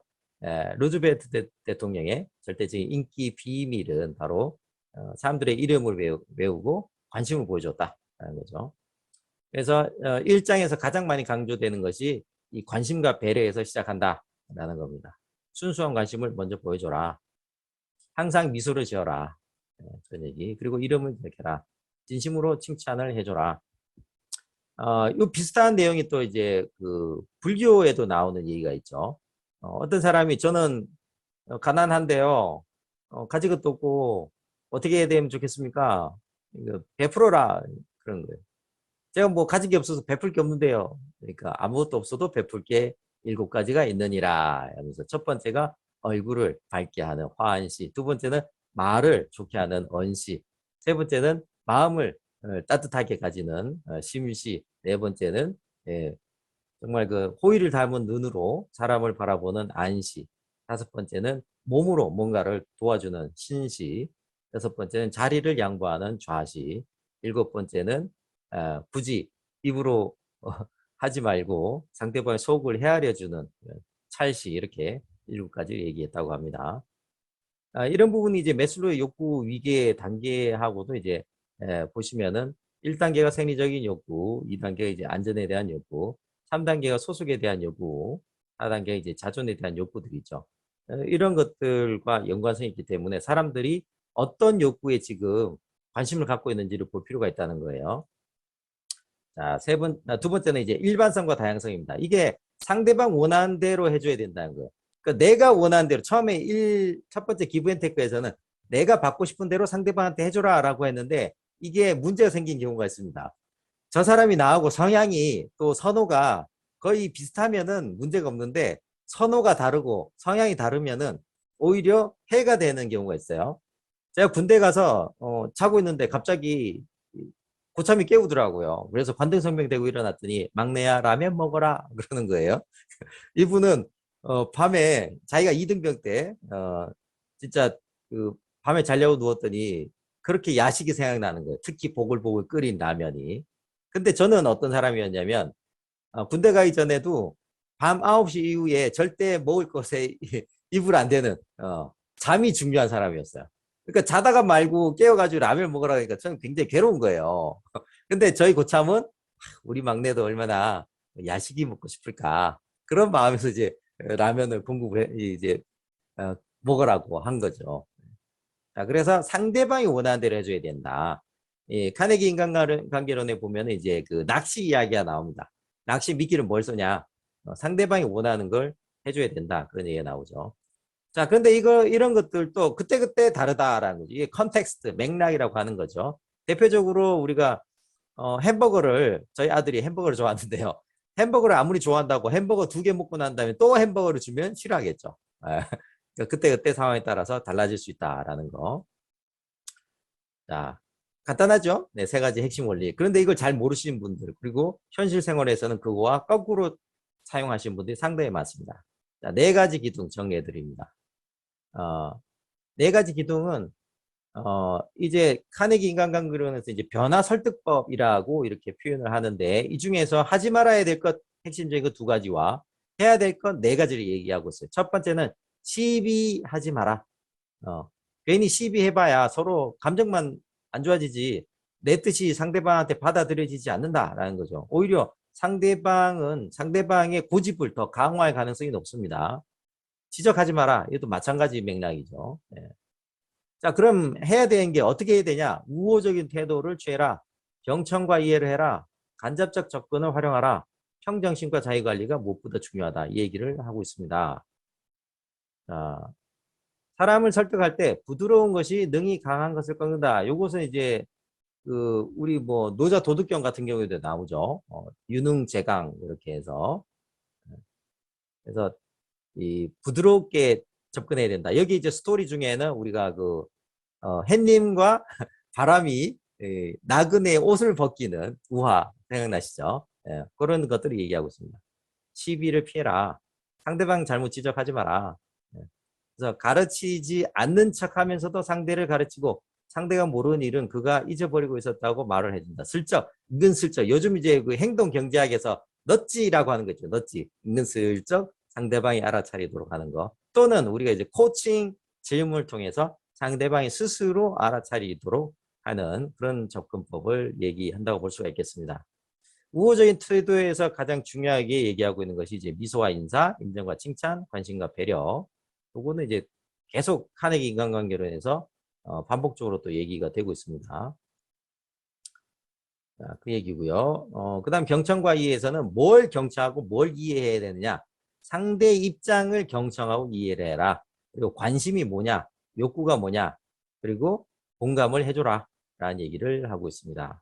루즈벨트 대통령의 절대적인 인기 비밀은 바로 사람들의 이름을 외우고 관심을 보여줬다는 거죠. 그래서 1장에서 가장 많이 강조되는 것이 이 관심과 배려에서 시작한다라는 겁니다. 순수한 관심을 먼저 보여줘라. 항상 미소를 지어라. 그런 얘기. 그리고 이름을 기억해라. 진심으로 칭찬을 해줘라. 이 비슷한 내용이 또 이제 그 불교에도 나오는 얘기가 있죠. 어떤 사람이 저는 가난한데요. 가진 것도 없고 어떻게 해야 되면 좋겠습니까? 베풀어라 그런 거예요. 제가 뭐 가진 게 없어서 베풀 게 없는데요. 그러니까 아무것도 없어도 베풀 게 7가지가 있느니라 하면서 첫 번째가 얼굴을 밝게 하는 화한시, 두 번째는 말을 좋게 하는 언시, 세 번째는 마음을 따뜻하게 가지는 심시, 네 번째는 정말 그 호의를 닮은 눈으로 사람을 바라보는 안시, 다섯 번째는 몸으로 뭔가를 도와주는 신시, 여섯 번째는 자리를 양보하는 좌시, 일곱 번째는 굳이 입으로 하지 말고 상대방의 속을 헤아려주는 찰시, 이렇게 7가지 얘기했다고 합니다. 이런 부분이 이제 매슬로의 욕구 위계 단계하고도 이제 보시면은 1단계가 생리적인 욕구, 2단계가 이제 안전에 대한 욕구, 3단계가 소속에 대한 욕구, 4단계가 이제 자존에 대한 욕구들이 있죠. 이런 것들과 연관성이 있기 때문에 사람들이 어떤 욕구에 지금 관심을 갖고 있는지를 볼 필요가 있다는 거예요. 자, 두 번째는 이제 일반성과 다양성입니다. 이게 상대방 원하는 대로 해줘야 된다는 거예요. 그러니까 내가 원하는 대로 처음에 첫 번째 기브앤테이크에서는 내가 받고 싶은 대로 상대방한테 해줘라 라고 했는데 이게 문제가 생긴 경우가 있습니다. 저 사람이 나하고 성향이 또 선호가 거의 비슷하면은 문제가 없는데 선호가 다르고 성향이 다르면은 오히려 해가 되는 경우가 있어요. 제가 군대 가서 자고 있는데 갑자기 고참이 깨우더라고요. 그래서 관등성명 되고 일어났더니 막내야 라면 먹어라 그러는 거예요. 이분은 밤에 자기가 이등병 때 진짜 그 밤에 자려고 누웠더니 그렇게 야식이 생각나는 거예요. 특히 보글보글 끓인 라면이. 근데 저는 어떤 사람이었냐면 군대 가기 전에도 밤 9시 이후에 절대 먹을 것에 입을 안 대는 잠이 중요한 사람이었어요. 그러니까 자다가 말고 깨워가지고 라면 먹으라 하니까 저는 굉장히 괴로운 거예요. 근데 저희 고참은 우리 막내도 얼마나 야식이 먹고 싶을까 그런 마음에서 이제 라면을 공급을 이제 먹으라고 한 거죠. 자, 그래서 상대방이 원하는 대로 해줘야 된다. 카네기 인간관계론에 보면 이제 그 낚시 이야기가 나옵니다. 낚시 미끼를 뭘 쏘냐? 상대방이 원하는 걸 해줘야 된다. 그런 얘기가 나오죠. 자, 그런데 이런 것들도 그때그때 다르다라는 거죠. 이게 컨텍스트, 맥락이라고 하는 거죠. 대표적으로 우리가 햄버거를 저희 아들이 햄버거를 좋아하는데요. 햄버거를 아무리 좋아한다고 햄버거 2개 먹고 난 다음에 또 햄버거를 주면 싫어하겠죠. 그러니까 그때그때 상황에 따라서 달라질 수 있다라는 거. 자, 간단하죠? 네, 3가지 핵심 원리. 그런데 이걸 잘 모르시는 분들, 그리고 현실 생활에서는 그거와 거꾸로 사용하시는 분들이 상당히 많습니다. 자, 4가지 기둥 정리해 드립니다. 4가지 기둥은 이제 카네기 인간관계론에서 이제 변화 설득법이라고 이렇게 표현을 하는데, 이 중에서 하지 말아야 될 것 핵심적인 거 2가지와 해야 될 것 4가지를 얘기하고 있어요. 첫 번째는 시비하지 마라. 괜히 시비해봐야 서로 감정만 안 좋아지지 내 뜻이 상대방한테 받아들여지지 않는다라는 거죠. 오히려 상대방의 고집을 더 강화할 가능성이 높습니다. 지적하지 마라. 이것도 마찬가지 맥락이죠. 네. 자, 그럼 해야 되는 게 어떻게 해야 되냐? 우호적인 태도를 취해라. 경청과 이해를 해라. 간접적 접근을 활용하라. 평정심과 자기관리가 무엇보다 중요하다. 이 얘기를 하고 있습니다. 자, 사람을 설득할 때 부드러운 것이 능히 강한 것을 꺾는다. 요것은 이제 우리 뭐 노자 도덕경 같은 경우에도 나오죠. 유능제강 이렇게 해서. 그래서 이 부드럽게 접근해야 된다. 여기 이제 스토리 중에는 우리가 햇님과 바람이 나그네의 옷을 벗기는 우화 생각나시죠? 예, 그런 것들을 얘기하고 있습니다. 시비를 피해라. 상대방 잘못 지적하지 마라. 예. 그래서 가르치지 않는 척하면서도 상대를 가르치고, 상대가 모르는 일은 그가 잊어버리고 있었다고 말을 해준다. 슬쩍, 은근슬쩍. 요즘 이제 그 행동 경제학에서 넛지라고 하는 거죠. 넛지. 은근슬쩍 상대방이 알아차리도록 하는 거. 또는 우리가 이제 코칭 질문을 통해서 상대방이 스스로 알아차리도록 하는 그런 접근법을 얘기한다고 볼 수가 있겠습니다. 우호적인 태도에서 가장 중요하게 얘기하고 있는 것이 이제 미소와 인사, 인정과 칭찬, 관심과 배려. 요거는 이제 계속 카네기 인간관계론에서 반복적으로 또 얘기가 되고 있습니다. 자, 그 얘기고요. 그다음 경청과 이해에서는 뭘 경청하고 뭘 이해해야 되느냐? 상대 입장을 경청하고 이해를 해라. 그리고 관심이 뭐냐? 욕구가 뭐냐? 그리고 공감을 해줘라. 라는 얘기를 하고 있습니다.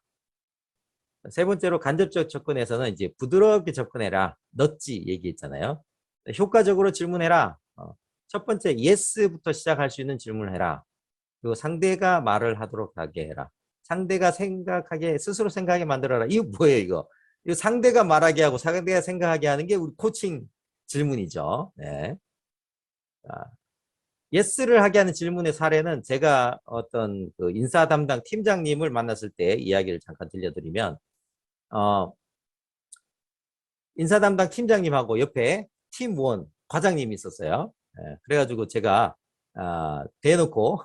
3번째로 간접적 접근에서는 이제 부드럽게 접근해라. 넛지 얘기했잖아요. 효과적으로 질문해라. 첫 번째 yes부터 시작할 수 있는 질문을 해라. 그리고 상대가 말을 하도록 하게 해라. 상대가 생각하게, 스스로 생각하게 만들어라. 이거 뭐예요, 이거? 이거 상대가 말하게 하고 상대가 생각하게 하는 게 우리 코칭 질문이죠. 네. 자, 예스를 하게 하는 질문의 사례는 제가 어떤 그 인사 담당 팀장님을 만났을 때 이야기를 잠깐 들려드리면, 인사 담당 팀장님하고 옆에 팀원 과장님이 있었어요. 예, 그래가지고 제가 대놓고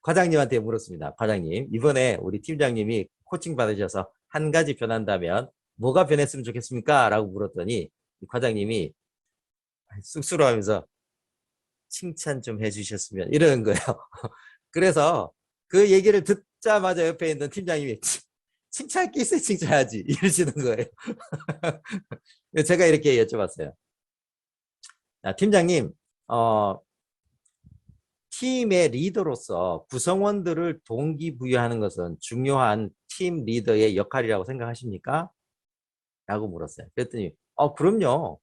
과장님한테 물었습니다. 과장님, 이번에 우리 팀장님이 코칭 받으셔서 한 가지 변한다면 뭐가 변했으면 좋겠습니까? 라고 물었더니 과장님이 쑥스러워하면서 칭찬 좀 해주셨으면 이러는 거예요. 그래서 그 얘기를 듣자마자 옆에 있는 팀장님이 칭찬할 게 있어야 칭찬하지 이러시는 거예요. 제가 이렇게 여쭤봤어요. 팀장님, 팀의 리더로서 구성원들을 동기부여하는 것은 중요한 팀 리더의 역할이라고 생각하십니까? 라고 물었어요. 그랬더니 그럼요.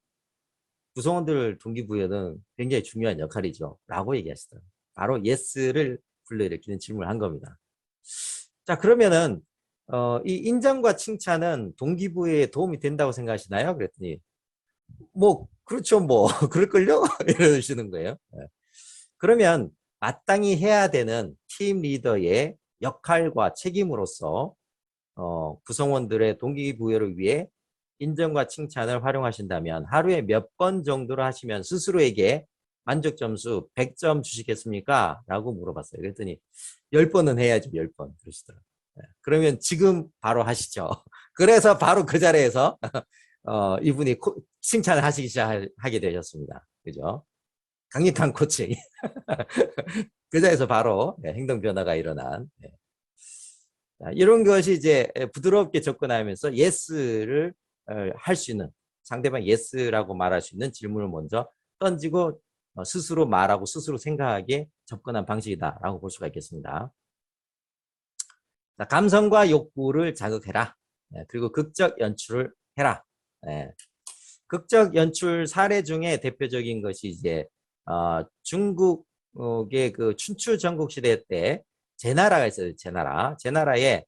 구성원들 동기부여는 굉장히 중요한 역할이죠. 라고 얘기하시더라고요. 바로 yes를 불러일으키는 질문을 한 겁니다. 자, 그러면은 이 인정과 칭찬은 동기부여에 도움이 된다고 생각하시나요? 그랬더니 뭐 그렇죠, 뭐 그럴걸요? 이러시는 거예요. 네. 그러면 마땅히 해야 되는 팀 리더의 역할과 책임으로서 구성원들의 동기부여를 위해 인정과 칭찬을 활용하신다면 하루에 몇 번 정도를 하시면 스스로에게 만족 점수 100점 주시겠습니까? 라고 물어봤어요. 그랬더니 10번은 해야죠. 10번 그러시더라고요. 네. 그러면 지금 바로 하시죠. 그래서 바로 그 자리에서 이분이 칭찬을 하시기 시작하게 되셨습니다. 그죠? 강력한 코칭. 그 자리에서 바로 행동 변화가 일어난. 이런 것이 이제 부드럽게 접근하면서 예스를 할 수 있는, 상대방 예스라고 말할 수 있는 질문을 먼저 던지고 스스로 말하고 스스로 생각하게 접근한 방식이다라고 볼 수가 있겠습니다. 자, 감성과 욕구를 자극해라. 그리고 극적 연출을 해라. 예. 극적 연출 사례 중에 대표적인 것이 이제 중국의 그 춘추 전국 시대 때 제나라가 있어요. 제나라. 제나라에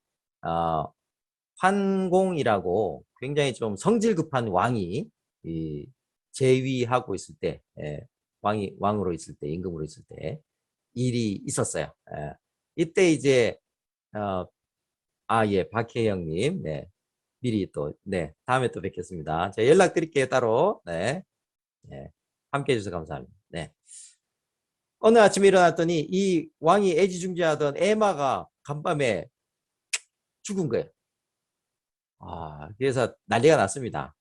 환공이라고 굉장히 좀 성질 급한 왕이 재위하고 있을 때, 왕으로 있을 때, 임금으로 있을 때 일이 있었어요. 이때 이제 예, 박혜영님, 네, 미리 또, 네, 다음에 또 뵙겠습니다. 제가 연락드릴게요, 따로. 네, 네, 함께 해주셔서 감사합니다. 네. 어느 아침에 일어났더니 이 왕이 애지중지하던 에마가 간밤에 죽은 거예요. 그래서 난리가 났습니다.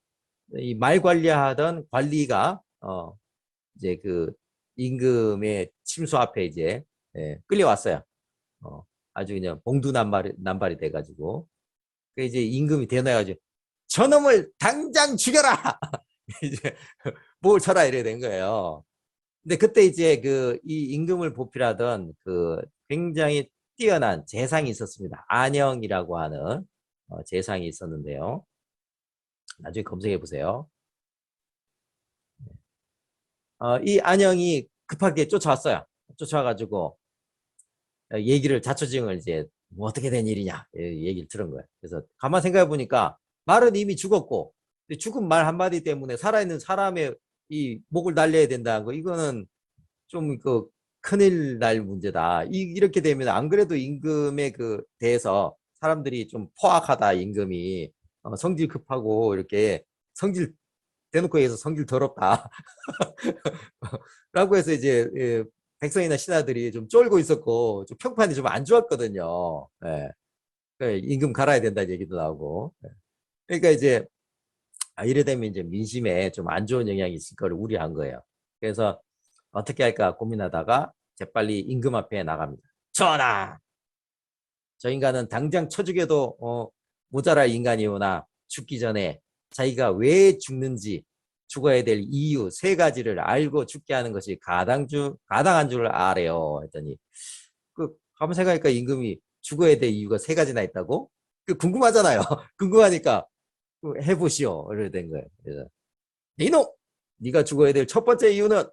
이 말 관리하던 관리가 이제 그 임금의 침소 앞에 이제 끌려왔어요. 아주 그냥 봉두난발이 돼가지고 그 이제 임금이 대노해가지고 저놈을 당장 죽여라. 이제 뭘 쳐라 이래 된 거예요. 근데 그때 이제 그 이 임금을 보필하던 그 굉장히 뛰어난 재상이 있었습니다. 안영이라고 하는 재상이 있었는데요. 나중에 검색해 보세요. 이 안영이 급하게 쫓아왔어요. 쫓아와가지고 얘기를 자초지종을 이제 뭐 어떻게 된 일이냐 얘기를 들은 거예요. 그래서 가만 생각해 보니까 말은 이미 죽었고 죽은 말 한마디 때문에 살아있는 사람의 이 목을 날려야 된다는 거 이거는 좀 그 큰일 날 문제다. 이렇게 되면 안 그래도 임금에 그 대해서 사람들이 좀 포악하다. 임금이 성질 급하고 이렇게 성질 대놓고 해서 성질 더럽다. 라고 해서 이제 백성이나 신하들이 좀 쫄고 있었고 좀 평판이 좀 안 좋았거든요. 예. 그러니까 임금 갈아야 된다는 얘기도 나오고. 예. 그러니까 이제 이래 되면 이제 민심에 좀 안 좋은 영향이 있을 걸 우려한 거예요. 그래서 어떻게 할까 고민하다가 재빨리 임금 앞에 나갑니다. 전하! 저 인간은 당장 쳐 죽여도 모자랄 인간이오나 죽기 전에 자기가 왜 죽는지 죽어야 될 이유 세 가지를 알고 죽게 하는 것이 가당한 줄 아래요. 했더니 가만 생각하니까 임금이 죽어야 될 이유가 세 가지나 있다고? 궁금하잖아요. 궁금하니까 해보시오. 이렇게 된 거예요. 그래서 이놈! 네가 죽어야 될 첫 번째 이유는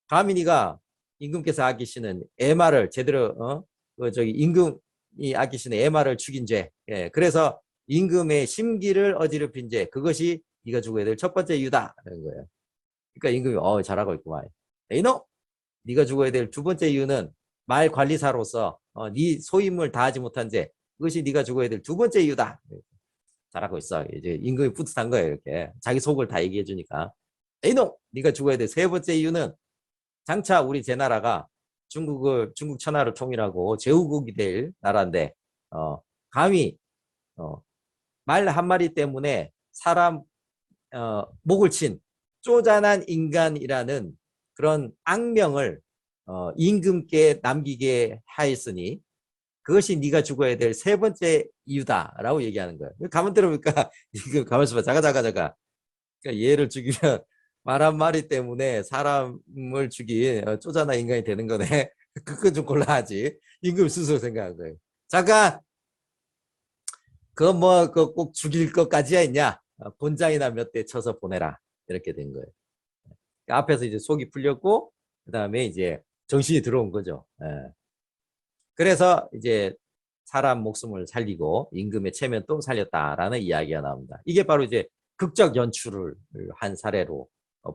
가민이가 임금께서 아끼시는 애마를 제대로 임금이 아끼시는 애마를 죽인 죄. 예, 그래서 임금의 심기를 어지럽힌 죄. 그것이 네가 죽어야 될 첫 번째 이유다. 라는 거예요. 그러니까 임금이 잘하고 있구만. 이놈! 네가 죽어야 될 두 번째 이유는 말 관리사로서 네 소임을 다하지 못한 죄. 그것이 네가 죽어야 될 두 번째 이유다. 잘하고 있어. 이제 임금이 뿌듯한 거예요. 이렇게 자기 속을 다 얘기해 주니까. 이놈! 네가 죽어야 될 세 번째 이유는 장차 우리 제나라가 중국 천하를 통일하고 제후국이 될 나라인데 감히 말 한마디 때문에 사람 목을 친 쪼잔한 인간이라는 그런 악명을 임금께 남기게 하였으니 그것이 네가 죽어야 될 세 번째 이유다라고 얘기하는 거예요. 가만 들어보니까 이거 가만 있어봐. 자가. 그러니까 얘를 죽이면 말 한마디 때문에 사람을 죽인 쪼잔한 인간이 되는 거네. 그건 좀 곤란하지. 임금 스스로 생각한 거예요. 잠깐 그거 뭐 꼭 죽일 것까지야 있냐. 본장이나 몇 대 쳐서 보내라. 이렇게 된 거예요. 앞에서 이제 속이 풀렸고 그 다음에 이제 정신이 들어온 거죠. 그래서 이제 사람 목숨을 살리고 임금의 체면도 살렸다라는 이야기가 나옵니다. 이게 바로 이제 극적 연출을 한 사례로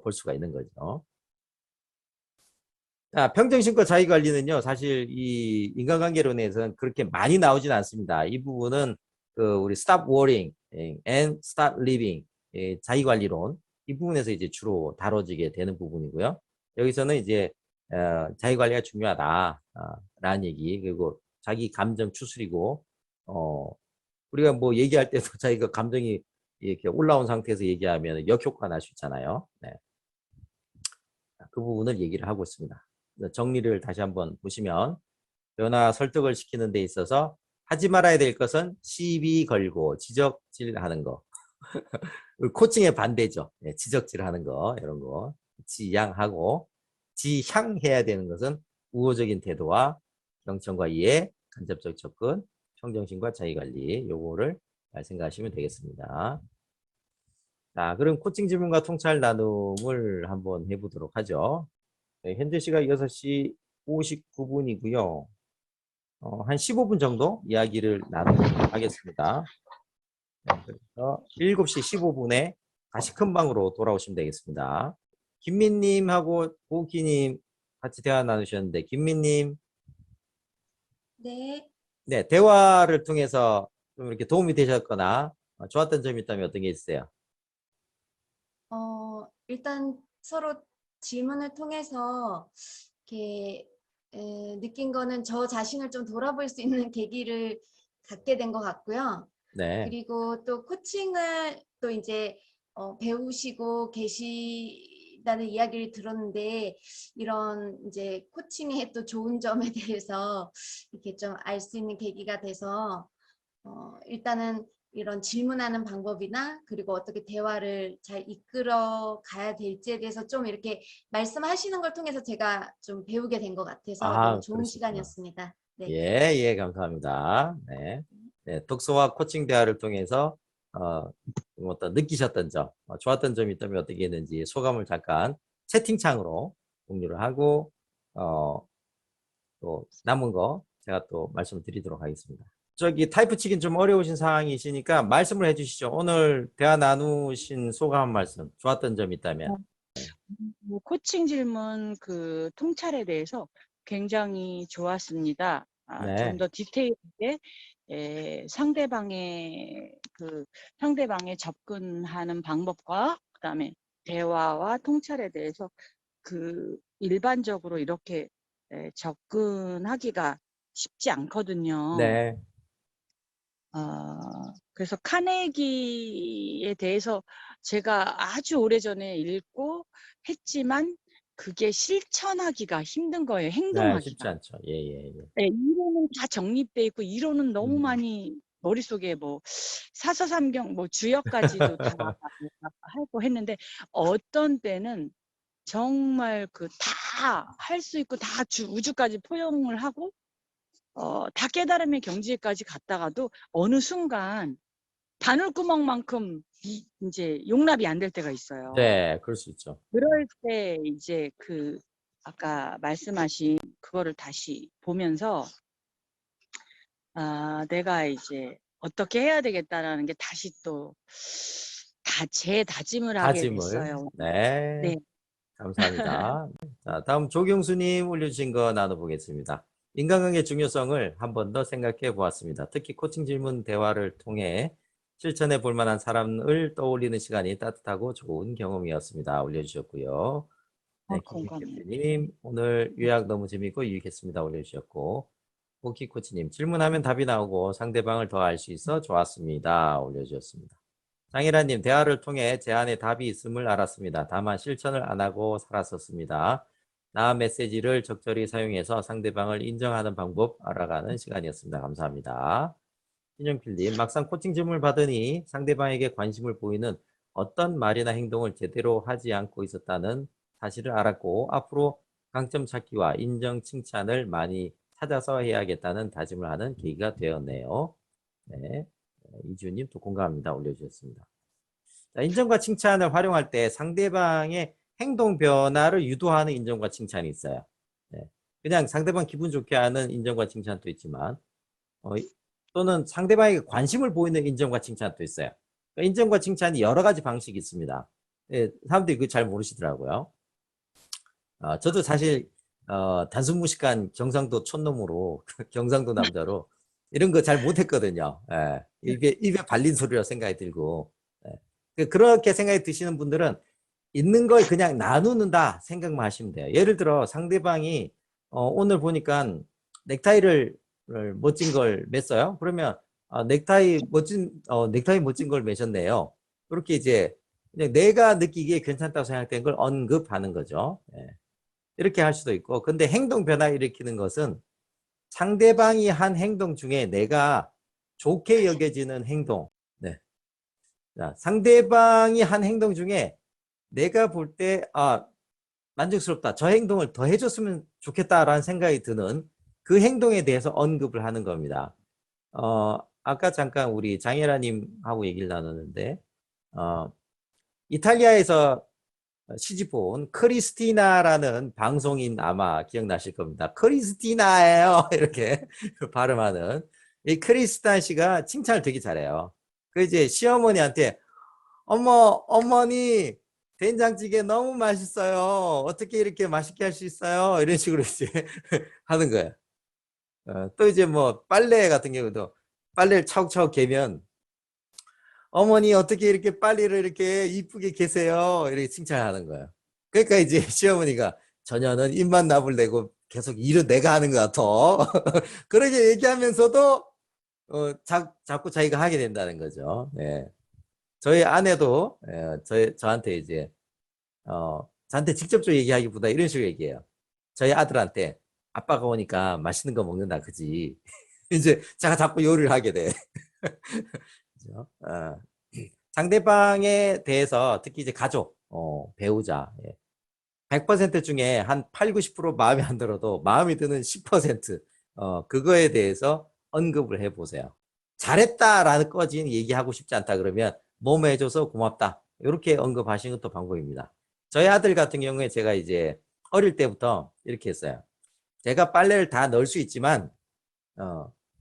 볼 수가 있는 거죠. 자, 평정심과 자기관리는요, 사실 이 인간관계론에서는 그렇게 많이 나오진 않습니다. 이 부분은 그 우리 Stop Worrying and Start Living 자기관리론 이 부분에서 이제 주로 다뤄지게 되는 부분이고요. 여기서는 이제 자기관리가 중요하다라는 얘기 그리고 자기 감정 추스리고 우리가 뭐 얘기할 때도 자기가 감정이 이렇게 올라온 상태에서 얘기하면 역효과가 날 수 있잖아요. 네. 그 부분을 얘기를 하고 있습니다. 정리를 다시 한번 보시면 변화 설득을 시키는 데 있어서 하지 말아야 될 것은 시비 걸고 지적질하는 거. 코칭의 반대죠. 네, 지적질하는 거 이런 거 지양하고 지향해야 되는 것은 우호적인 태도와 경청과 이해, 간접적 접근, 평정심과 자기관리 요거를 잘 생각하시면 되겠습니다. 자, 그럼 코칭 질문과 통찰 나눔을 한번 해보도록 하죠. 네, 현재 시각 6시 59분이고요. 한 15분 정도 이야기를 나누도록 하겠습니다. 네, 그래서 7시 15분에 다시 큰 방으로 돌아오시면 되겠습니다. 김민님하고 보기님 같이 대화 나누셨는데, 김민님, 네. 네, 대화를 통해서 좀 이렇게 도움이 되셨거나 좋았던 점이 있다면 어떤 게 있어요? 일단 서로 질문을 통해서 이렇게 느낀 거는 저 자신을 좀 돌아볼 수 있는 계기를 갖게 된 것 같고요. 네, 그리고 또 코칭을 또 이제 배우시고 계시다는 이야기를 들었는데 이런 이제 코칭의 또 좋은 점에 대해서 이렇게 좀 알 수 있는 계기가 돼서 일단은 이런 질문하는 방법이나 그리고 어떻게 대화를 잘 이끌어 가야 될지에 대해서 좀 이렇게 말씀하시는 걸 통해서 제가 좀 배우게 된 것 같아서 너무 좋은 그러셨구나. 시간이었습니다. 네. 예, 예, 감사합니다. 네. 네, 독서와 코칭 대화를 통해서 좀 어떤 느끼셨던 점, 좋았던 점이 있다면 어떻게 했는지 소감을 잠깐 채팅창으로 공유를 하고 또 남은 거 제가 또 말씀드리도록 하겠습니다. 저기 타이프 치긴 좀 어려우신 상황이시니까 말씀을 해주시죠. 오늘 대화 나누신 소감 한 말씀, 좋았던 점 있다면. 코칭 질문 그 통찰에 대해서 굉장히 좋았습니다. 좀 네, 더 디테일하게 상대방의 접근하는 방법과 그다음에 대화와 통찰에 대해서 그 일반적으로 이렇게 접근하기가 쉽지 않거든요. 네, 그래서 카네기에 대해서 제가 아주 오래전에 읽고 했지만 그게 실천하기가 힘든 거예요. 네, 쉽지 행동하기가. 않죠. 예, 예, 예. 네, 이론은 다 정립돼 있고 이론은 너무 음. 많이 머릿속에 뭐 사서삼경 뭐 주역까지도 다 하고 했는데 어떤 때는 정말 그 다 할 수 있고 다 우주까지 포용을 하고 다 깨달음의 경지에까지 갔다가도 어느 순간 바늘구멍만큼 이제 용납이 안 될 때가 있어요. 네, 그럴 수 있죠. 그럴 때 이제 그 아까 말씀하신 그거를 다시 보면서 내가 이제 어떻게 해야 되겠다라는 게 다시 또 재다짐을 하게 다짐을. 됐어요. 네, 네. 감사합니다. 자, 다음 조경수님 올려주신 거 나눠보겠습니다. 인간관계 중요성을 한 번 더 생각해 보았습니다. 특히 코칭 질문 대화를 통해 실천해 볼 만한 사람을 떠올리는 시간이 따뜻하고 좋은 경험이었습니다. 올려주셨고요. 네, 공감해요. 김민님 오늘 요약 너무 재밌고 유익했습니다. 올려주셨고, 호키 코치님 질문하면 답이 나오고 상대방을 더 알 수 있어 좋았습니다. 올려주셨습니다. 장일환님 대화를 통해 제 안에 답이 있음을 알았습니다. 다만 실천을 안 하고 살았었습니다. 나 메시지를 적절히 사용해서 상대방을 인정하는 방법 알아가는 시간이었습니다. 감사합니다. 신영필님 막상 코칭 질문을 받으니 상대방에게 관심을 보이는 어떤 말이나 행동을 제대로 하지 않고 있었다는 사실을 알았고 앞으로 강점 찾기와 인정 칭찬을 많이 찾아서 해야겠다는 다짐을 하는 계기가 되었네요. 네, 이주님 또 공감합니다. 올려주셨습니다. 자, 인정과 칭찬을 활용할 때 상대방의 행동 변화를 유도하는 인정과 칭찬이 있어요. 네, 그냥 상대방 기분 좋게 하는 인정과 칭찬도 있지만 또는 상대방에게 관심을 보이는 인정과 칭찬도 있어요. 그러니까 인정과 칭찬이 여러 가지 방식이 있습니다. 예, 사람들이 그거 잘 모르시더라고요. 저도 사실 단순 무식한 경상도 촌놈으로 경상도 남자로 이런 거 잘 못했거든요. 예, 입에 발린 소리라 생각이 들고 그렇게 생각이 드시는 분들은 있는 걸 그냥 나누는다 생각만 하시면 돼요. 예를 들어 상대방이 오늘 보니까 넥타이를 멋진 걸 맸어요. 그러면 넥타이 멋진 걸 매셨네요. 그렇게 이제 그냥 내가 느끼기에 괜찮다고 생각된 걸 언급하는 거죠. 예. 이렇게 할 수도 있고, 근데 행동 변화 일으키는 것은 상대방이 한 행동 중에 내가 좋게 여겨지는 행동. 네. 자, 상대방이 한 행동 중에 내가 볼 때 만족스럽다. 저 행동을 더 해줬으면 좋겠다라는 생각이 드는 그 행동에 대해서 언급을 하는 겁니다. 아까 잠깐 우리 장혜라님하고 얘기를 나눴는데 이탈리아에서 시집 온 크리스티나라는 방송인 아마 기억나실 겁니다. 크리스티나예요. 이렇게 발음하는 이 크리스탄 씨가 칭찬을 되게 잘해요. 그 이제 시어머니한테 어머니 된장찌개 너무 맛있어요. 어떻게 이렇게 맛있게 할 수 있어요? 이런 식으로 이제 하는 거예요. 또 이제 뭐 빨래 같은 경우도 빨래를 차곡차곡 개면 어머니 어떻게 이렇게 빨래를 이렇게 이쁘게 계세요? 이렇게 칭찬하는 거예요. 그러니까 이제 시어머니가 전혀는 입만 나불대고 계속 일은 내가 하는 것 같아. 그렇게 얘기하면서도 자꾸 자기가 하게 된다는 거죠. 네. 저희 아내도 저한테 이제 저한테 직접적으로 얘기하기보다 이런 식으로 얘기해요. 저희 아들한테 아빠가 오니까 맛있는 거 먹는다, 그지? 이제 제가 자꾸 요리를 하게 돼. 그죠? 상대방에 대해서 특히 이제 가족, 배우자, 100% 중에 한 8, 90% 마음에 안 들어도 마음에 드는 10% 그거에 대해서 언급을 해보세요. 잘했다라는 거진 얘기하고 싶지 않다 그러면 몸 해줘서 고맙다. 이렇게 언급하시는 것도 방법입니다. 저희 아들 같은 경우에 제가 이제 어릴 때부터 이렇게 했어요. 제가 빨래를 다 넣을 수 있지만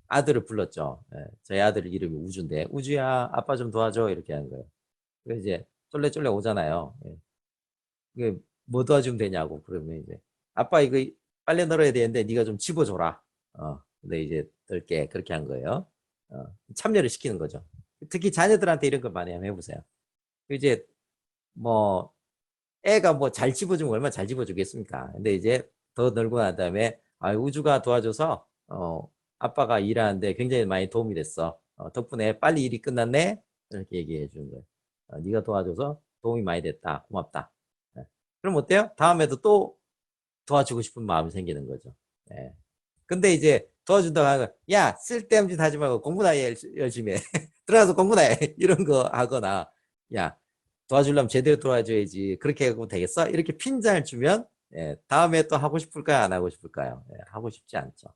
아들을 불렀죠. 저희 아들 이름이 우주인데 우주야 아빠 좀 도와줘 이렇게 하는 거예요. 그래서 이제 쫄래쫄래 오잖아요. 이게 뭐 도와주면 되냐고 그러면 이제 아빠 이거 빨래 널어야 되는데 네가 좀 집어줘라. 근데 이제 덜게 그렇게 한 거예요. 참여를 시키는 거죠. 특히 자녀들한테 이런 거 많이 한번 해보세요. 이제 뭐 애가 뭐 잘 집어주면 얼마나 잘 집어주겠습니까? 근데 이제 더 늘고 난 다음에 우주가 도와줘서 아빠가 일하는데 굉장히 많이 도움이 됐어. 덕분에 빨리 일이 끝났네. 이렇게 얘기해 주는 거예요. 네가 도와줘서 도움이 많이 됐다. 고맙다. 네. 그럼 어때요? 다음에도 또 도와주고 싶은 마음이 생기는 거죠. 네. 근데 이제 도와준다고 하면 야 쓸데없는 짓 하지 말고 공부나 해 열심히 해. 들어가서 공부나 해. 이런 거 하거나 야 도와주려면 제대로 도와줘야지. 그렇게 하면 되겠어? 이렇게 핀잔을 주면 다음에 또 하고 싶을까요? 안 하고 싶을까요? 하고 싶지 않죠.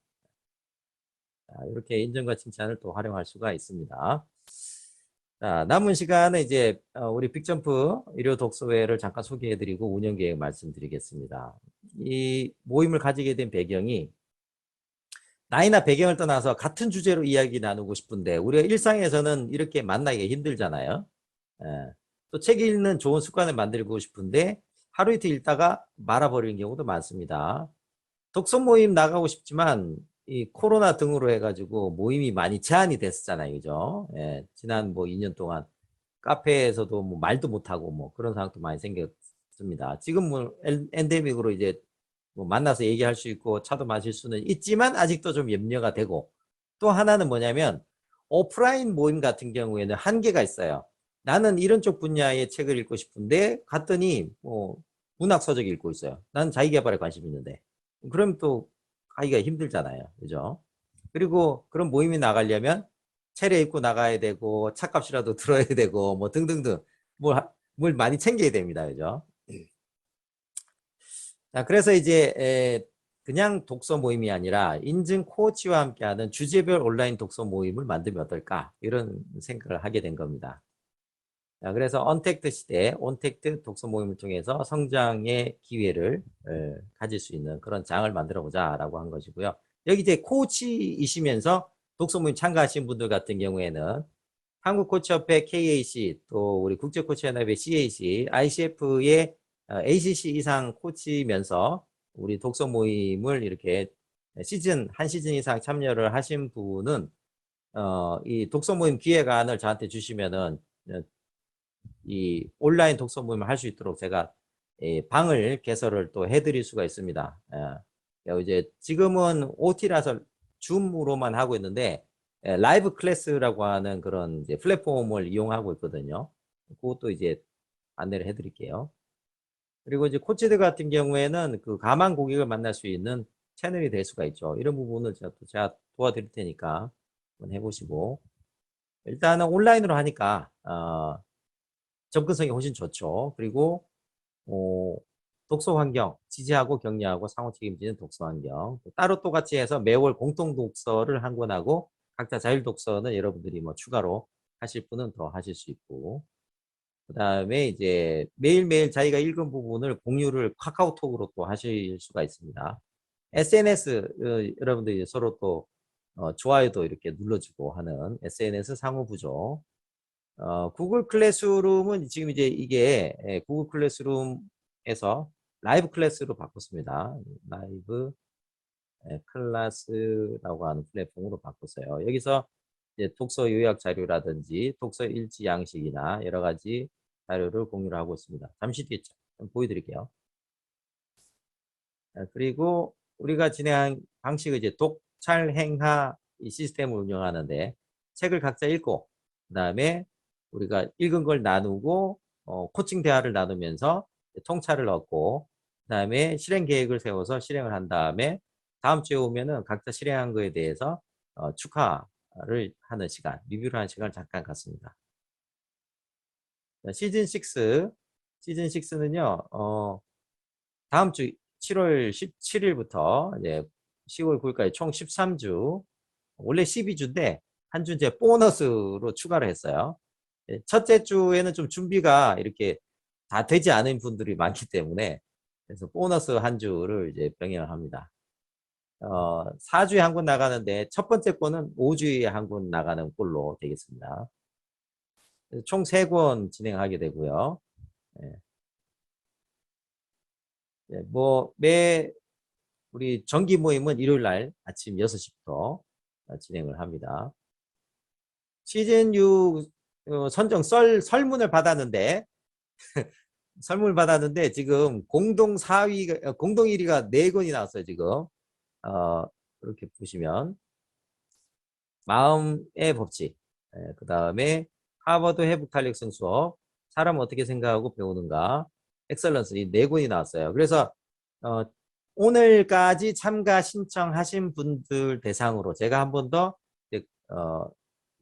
이렇게 인정과 칭찬을 또 활용할 수가 있습니다. 자, 남은 시간은 이제 우리 빅점프 일요 독서회를 잠깐 소개해드리고 운영 계획 말씀드리겠습니다. 이 모임을 가지게 된 배경이 나이나 배경을 떠나서 같은 주제로 이야기 나누고 싶은데 우리가 일상에서는 이렇게 만나기가 힘들잖아요. 또 책 읽는 좋은 습관을 만들고 싶은데 하루 이틀 읽다가 말아버리는 경우도 많습니다. 독서 모임 나가고 싶지만 이 코로나 등으로 해가지고 모임이 많이 제한이 됐었잖아요. 그죠? 지난 뭐 2년 동안 카페에서도 뭐 말도 못하고 뭐 그런 상황도 많이 생겼습니다. 지금 뭐 엔데믹으로 이제 뭐 만나서 얘기할 수 있고 차도 마실 수는 있지만 아직도 좀 염려가 되고 또 하나는 뭐냐면 오프라인 모임 같은 경우에는 한계가 있어요. 나는 이런 쪽 분야의 책을 읽고 싶은데 갔더니 뭐 문학 서적 읽고 있어요. 나는 자기계발에 관심 있는데 그럼 또 가기가 힘들잖아요. 그죠? 그리고 그런 모임이 나가려면 차려 입고 나가야 되고 차값이라도 들어야 되고 뭐 등등등 뭘 많이 챙겨야 됩니다. 그죠? 자, 그래서 이제 그냥 독서 모임이 아니라 인증 코치와 함께하는 주제별 온라인 독서 모임을 만들면 어떨까 이런 생각을 하게 된 겁니다. 자, 그래서 언택트 시대 온택트 독서 모임을 통해서 성장의 기회를 가질 수 있는 그런 장을 만들어 보자라고 한 것이고요. 여기 이제 코치이시면서 독서 모임 참가하신 분들 같은 경우에는 한국코치협회 KAC 또 우리 국제코치연합의 CAC, ICF의 ACC 이상 코치면서 우리 독서 모임을 이렇게 한 시즌 이상 참여를 하신 분은 이 독서 모임 기획안을 저한테 주시면은 이 온라인 독서 모임을 할 수 있도록 제가 방을 개설을 또 해드릴 수가 있습니다. 이제 지금은 OT라서 줌으로만 하고 있는데 라이브 클래스라고 하는 그런 이제 플랫폼을 이용하고 있거든요. 그것도 이제 안내를 해드릴게요. 그리고 이제 코치들 같은 경우에는 그 가만 고객을 만날 수 있는 채널이 될 수가 있죠. 이런 부분을 제가 도와드릴 테니까 한번 해보시고 일단은 온라인으로 하니까 접근성이 훨씬 좋죠. 그리고 독서 환경, 지지하고 격려하고 상호 책임지는 독서 환경. 따로 또 같이 해서 매월 공통 독서를 한 권하고 각자 자율 독서는 여러분들이 뭐 추가로 하실 분은 더 하실 수 있고 그다음에 이제 매일매일 자기가 읽은 부분을 공유를 카카오톡으로 또 하실 수가 있습니다. SNS 여러분들 이제 서로 또 좋아요도 이렇게 눌러주고 하는 SNS 상호 구조. 구글 클래스룸은 지금 이제 이게 구글 클래스룸에서 라이브 클래스로 바꿨습니다. 라이브 클래스라고 하는 플랫폼으로 바꿨어요. 여기서 이제 독서 요약 자료라든지 독서 일지 양식이나 여러 가지 자료를 공유를 하고 있습니다. 잠시 뒤에 좀 보여드릴게요. 그리고 우리가 진행한 방식은 이제 독찰행하 이 시스템을 운영하는데 책을 각자 읽고 그다음에 우리가 읽은 걸 나누고 코칭 대화를 나누면서 통찰을 얻고 그다음에 실행 계획을 세워서 실행을 한 다음에 다음 주에 오면은 각자 실행한 거에 대해서 축하를 하는 시간, 리뷰를 하는 시간을 잠깐 갖습니다. 시즌 6, 시즌 6는요, 다음 주 7월 17일부터 이제 10월 9일까지 총 13주, 원래 12주인데 한 주 이제 보너스로 추가를 했어요. 첫째 주에는 좀 준비가 이렇게 다 되지 않은 분들이 많기 때문에 그래서 보너스 한 주를 이제 병행을 합니다. 4주에 한 권 나가는데 첫 번째 권은 5주에 한 권 나가는 꼴로 되겠습니다. 총 3권 진행하게 되고요. 네. 네, 우리 정기 모임은 일요일 날 아침 6시부터 진행을 합니다. 시즌 6 선정 설문을 받았는데 설문을 받았는데 지금 공동 4위가 공동 1위가 4권이 나왔어요. 지금 이렇게 보시면 마음의 법칙, 그 다음에 하버드 회복 탄력성 수업, 사람 어떻게 생각하고 배우는가, 엑셀런스 이 4권이 나왔어요. 그래서 오늘까지 참가 신청하신 분들 대상으로 제가 한 번 더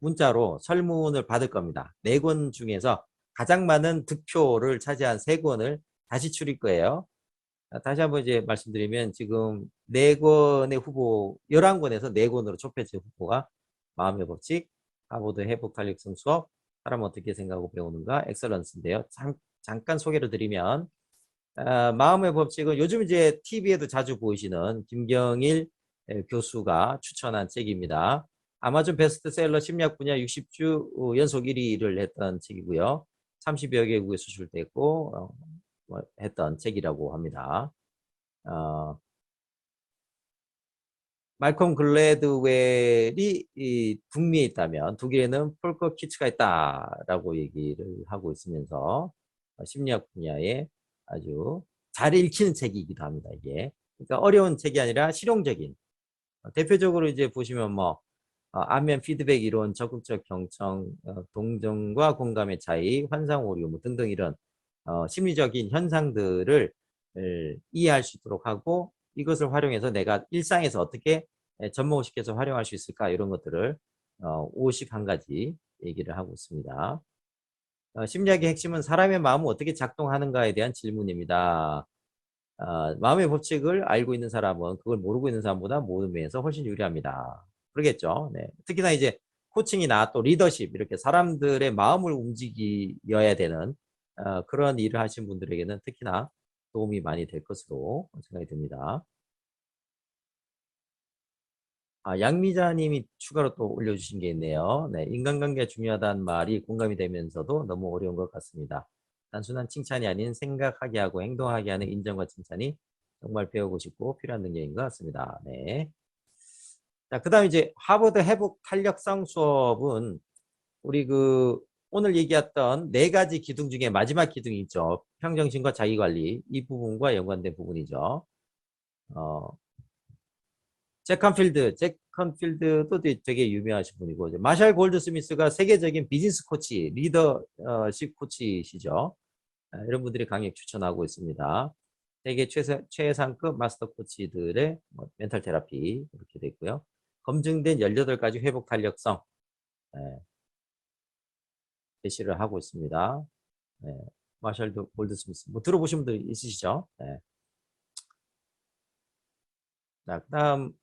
문자로 설문을 받을 겁니다. 4권 중에서 가장 많은 득표를 차지한 3권을 다시 추릴 거예요. 다시 한번 이제 말씀드리면 지금 4권의 후보, 11권에서 4권으로 좁혀진 후보가 마음의 법칙, 하버드 회복 탄력성 수업, 사람 어떻게 생각하고 배우는가, 엑셀런스인데요. 잠깐 소개를 드리면 마음의 법칙은 요즘 이제 TV에도 자주 보이시는 김경일 교수가 추천한 책입니다. 아마존 베스트셀러 심리학 분야 60주 연속 1위를 했던 책이고요. 30여 개국에 수출됐고 했던 책이라고 합니다. 말콤 글래드웰이 북미에 있다면 독일에는 폴커 키츠가 있다라고 얘기를 하고 있으면서 심리학 분야에 아주 잘 읽히는 책이기도 합니다. 이게 그러니까 어려운 책이 아니라 실용적인 대표적으로 이제 보시면 뭐 안면 피드백 이론, 적극적 경청, 동정과 공감의 차이, 환상 오류 뭐 등등 이런 심리적인 현상들을 이해할 수 있도록 하고 이것을 활용해서 내가 일상에서 어떻게 접목시켜서 활용할 수 있을까 이런 것들을 51가지 얘기를 하고 있습니다. 심리학의 핵심은 사람의 마음은 어떻게 작동하는가에 대한 질문입니다. 마음의 법칙을 알고 있는 사람은 그걸 모르고 있는 사람보다 모든 면에서 훨씬 유리합니다. 그러겠죠. 네. 특히나 이제 코칭이나 또 리더십 이렇게 사람들의 마음을 움직여야 되는 그런 일을 하신 분들에게는 특히나 도움이 많이 될 것으로 생각이 듭니다. 양미자님이 추가로 또 올려주신 게 있네요. 네, 인간관계가 중요하다는 말이 공감이 되면서도 너무 어려운 것 같습니다. 단순한 칭찬이 아닌 생각하게 하고 행동하게 하는 인정과 칭찬이 정말 배우고 싶고 필요한 능력인 것 같습니다. 네. 자, 그 다음에 이제 하버드 회복 탄력성 수업은 우리 오늘 얘기했던 4가지 기둥 중에 마지막 기둥이 있죠. 평정심과 자기관리 이 부분과 연관된 부분이죠. 잭 컨필드도 되게 유명하신 분이고 마샬 골드스미스가 세계적인 비즈니스 코치, 리더십 코치시죠. 이런 분들이 강력 추천하고 있습니다. 세계 최상급 마스터 코치들의 멘탈 테라피 이렇게 돼 있고요. 검증된 18가지 회복 탄력성 제시를 하고 있습니다. 마샬 골드스미스 뭐 들어보신 분들 있으시죠? 자, 그다음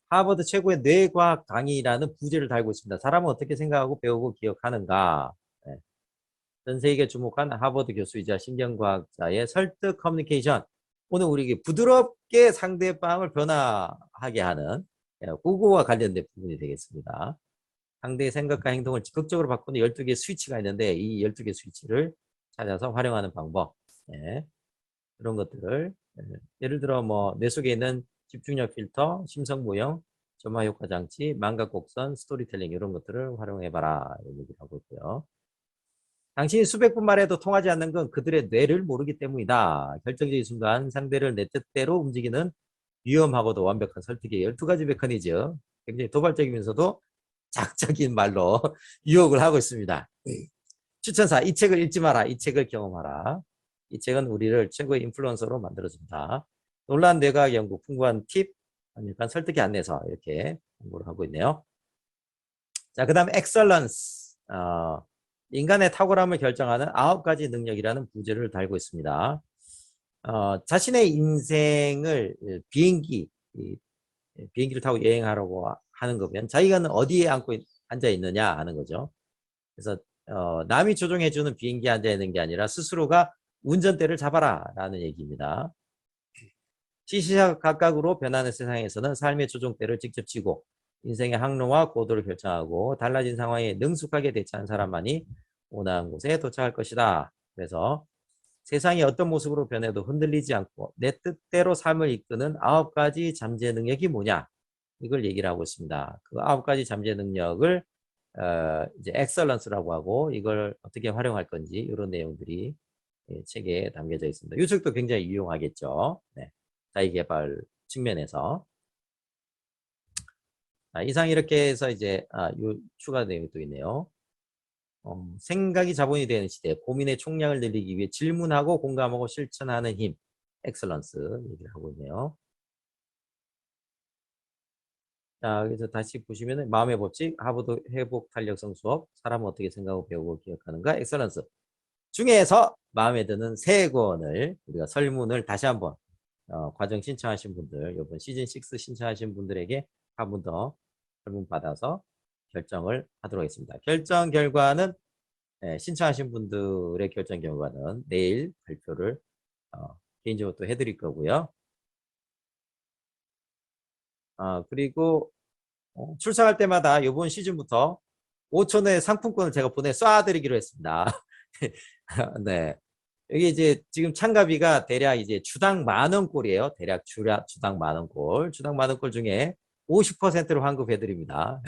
하버드 최고의 뇌과학 강의라는 부제를 달고 있습니다. 사람은 어떻게 생각하고 배우고 기억하는가? 전 세계에 주목한 하버드 교수이자 신경과학자의 설득 커뮤니케이션. 오늘 우리 부드럽게 상대방을 변화하게 하는 그거와 관련된 부분이 되겠습니다. 상대의 생각과 행동을 적극적으로 바꾸는 12개의 스위치가 있는데 이 12개 스위치를 찾아서 활용하는 방법. 예, 그런 것들을 예를 들어 뭐 뇌 속에 있는 집중력 필터, 심성 모형, 점화 효과 장치, 망각 곡선, 스토리텔링 이런 것들을 활용해봐라 이런 얘기를 하고 있고요. 당신이 수백 분 말해도 통하지 않는 건 그들의 뇌를 모르기 때문이다. 결정적인 순간 상대를 내 뜻대로 움직이는 위험하고도 완벽한 설득의 12가지 메커니즘. 굉장히 도발적이면서도 작적인 말로 유혹을 하고 있습니다. 추천사, 이 책을 읽지 마라. 이 책을 경험하라. 이 책은 우리를 최고의 인플루언서로 만들어준다. 놀라운 뇌과학 연구, 풍부한 팁, 약간 설득의 안내서 이렇게 공부를 하고 있네요. 자, 그 다음 엑설런스. 인간의 탁월함을 결정하는 9가지 능력이라는 부제를 달고 있습니다. 자신의 인생을 비행기를 타고 여행하려고 하는 거면 자기가 어디에 앉아 있느냐 하는 거죠. 그래서 남이 조종해주는 비행기에 앉아 있는 게 아니라 스스로가 운전대를 잡아라 라는 얘기입니다. 시시각각으로 변하는 세상에서는 삶의 조종대를 직접 쥐고 인생의 항로와 고도를 결정하고 달라진 상황에 능숙하게 대처한 사람만이 원하는 곳에 도착할 것이다. 그래서 세상이 어떤 모습으로 변해도 흔들리지 않고 내 뜻대로 삶을 이끄는 9가지 잠재 능력이 뭐냐? 이걸 얘기를 하고 있습니다. 그 9가지 잠재 능력을 이제 엑설런스라고 하고 이걸 어떻게 활용할 건지 이런 내용들이 책에 담겨져 있습니다. 이 책도 굉장히 유용하겠죠. 네. 자기개발 측면에서. 이상 이렇게 해서 이제 요 추가 내용이 또 있네요. 생각이 자본이 되는 시대, 고민의 총량을 늘리기 위해 질문하고 공감하고 실천하는 힘, 엑설런스 얘기를 하고 있네요. 자, 그래서 다시 보시면은 마음의 법칙, 하버드 회복 탄력성 수업, 사람은 어떻게 생각하고 배우고 기억하는가, 엑설런스 중에서 마음에 드는 3권을 우리가 설문을 다시 한번 과정 신청하신 분들, 이번 시즌 6 신청하신 분들에게 한 번 더 설문 받아서 결정을 하도록 하겠습니다. 결정 결과는 신청하신 분들의 결정 결과는 내일 발표를 개인적으로 또 해드릴 거고요. 그리고 출석할 때마다 이번 시즌부터 5,000원의 상품권을 제가 쏴드리기로 했습니다. 네. 여기 이제 지금 참가비가 대략 이제 주당 10,000꼴이에요. 대략 주당 10,000꼴. 주당 10,000꼴 중에 50%를 환급해드립니다.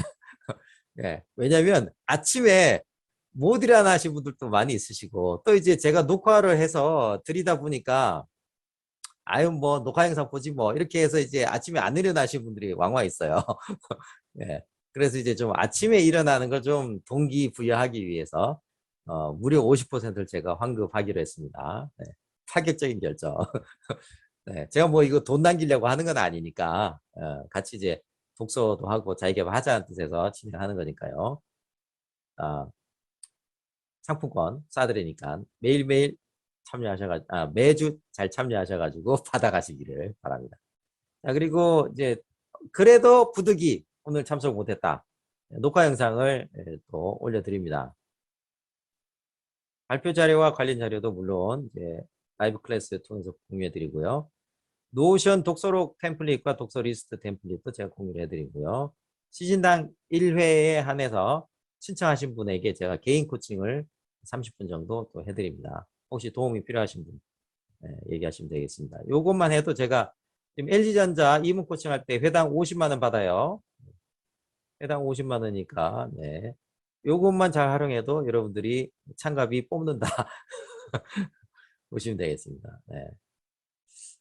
네. 왜냐면 아침에 못 일어나 하신 분들도 많이 있으시고 또 이제 제가 녹화를 해서 드리다 보니까 아유 뭐 녹화 영상 보지 뭐 이렇게 해서 이제 아침에 안 일어나신 분들이 왕왕 있어요. 네. 그래서 이제 좀 아침에 일어나는 걸 좀 동기부여하기 위해서 무려 50%를 제가 환급하기로 했습니다. 네. 파격적인 결정. 네. 제가 뭐 이거 돈 남기려고 하는 건 아니니까 같이 이제 독서도 하고 자기개발 하자는 뜻에서 진행하는 거니까요. 상품권 쏴드리니까 매일매일 참여하셔가지고 매주 잘 참여하셔가지고 받아가시기를 바랍니다. 자, 그리고 이제 그래도 부득이 오늘 참석 못했다. 녹화 영상을 또 올려드립니다. 발표 자료와 관련 자료도 물론 이제 라이브 클래스 통해서 공유해드리고요. 노션 독서록 템플릿과 독서 리스트 템플릿도 제가 공유를 해드리고요. 시즌당 1회에 한해서 신청하신 분에게 제가 개인 코칭을 30분 정도 또 해드립니다. 혹시 도움이 필요하신 분 얘기하시면 되겠습니다. 요것만 해도 제가 지금 LG전자 이문 코칭할 때 회당 50만 원 받아요. 회당 50만 원이니까 네. 요것만 잘 활용해도 여러분들이 참가비 뽑는다 보시면 되겠습니다. 네.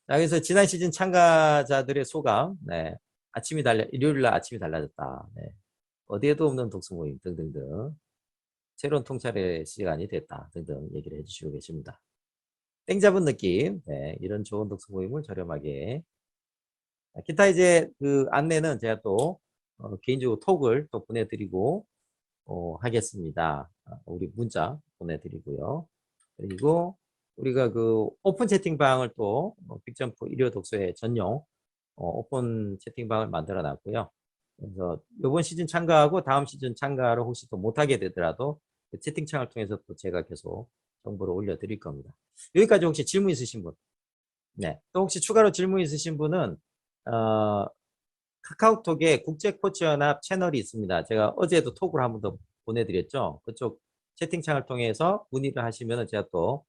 자, 그래서 지난 시즌 참가자들의 소감, 네. 일요일날 아침이 달라졌다. 네. 어디에도 없는 독서 모임 등등등. 새로운 통찰의 시간이 됐다 등등 얘기를 해주시고 계십니다. 땡 잡은 느낌, 네. 이런 좋은 독서 모임을 저렴하게. 기타 이제 그 안내는 제가 또 개인적으로 톡을 또 보내드리고 하겠습니다. 우리 문자 보내드리고요. 그리고 우리가 그 오픈 채팅방을 또 빅점프 일요 독서의 전용 오픈 채팅방을 만들어 놨고요. 그래서 이번 시즌 참가하고 다음 시즌 참가를 혹시 또 못하게 되더라도 그 채팅창을 통해서 또 제가 계속 정보를 올려드릴 겁니다. 여기까지 혹시 질문 있으신 분? 네. 또 혹시 추가로 질문 있으신 분은 카카오톡에 국제코치연합 채널이 있습니다. 제가 어제도 톡을 한 번 더 보내드렸죠. 그쪽 채팅창을 통해서 문의를 하시면 제가 또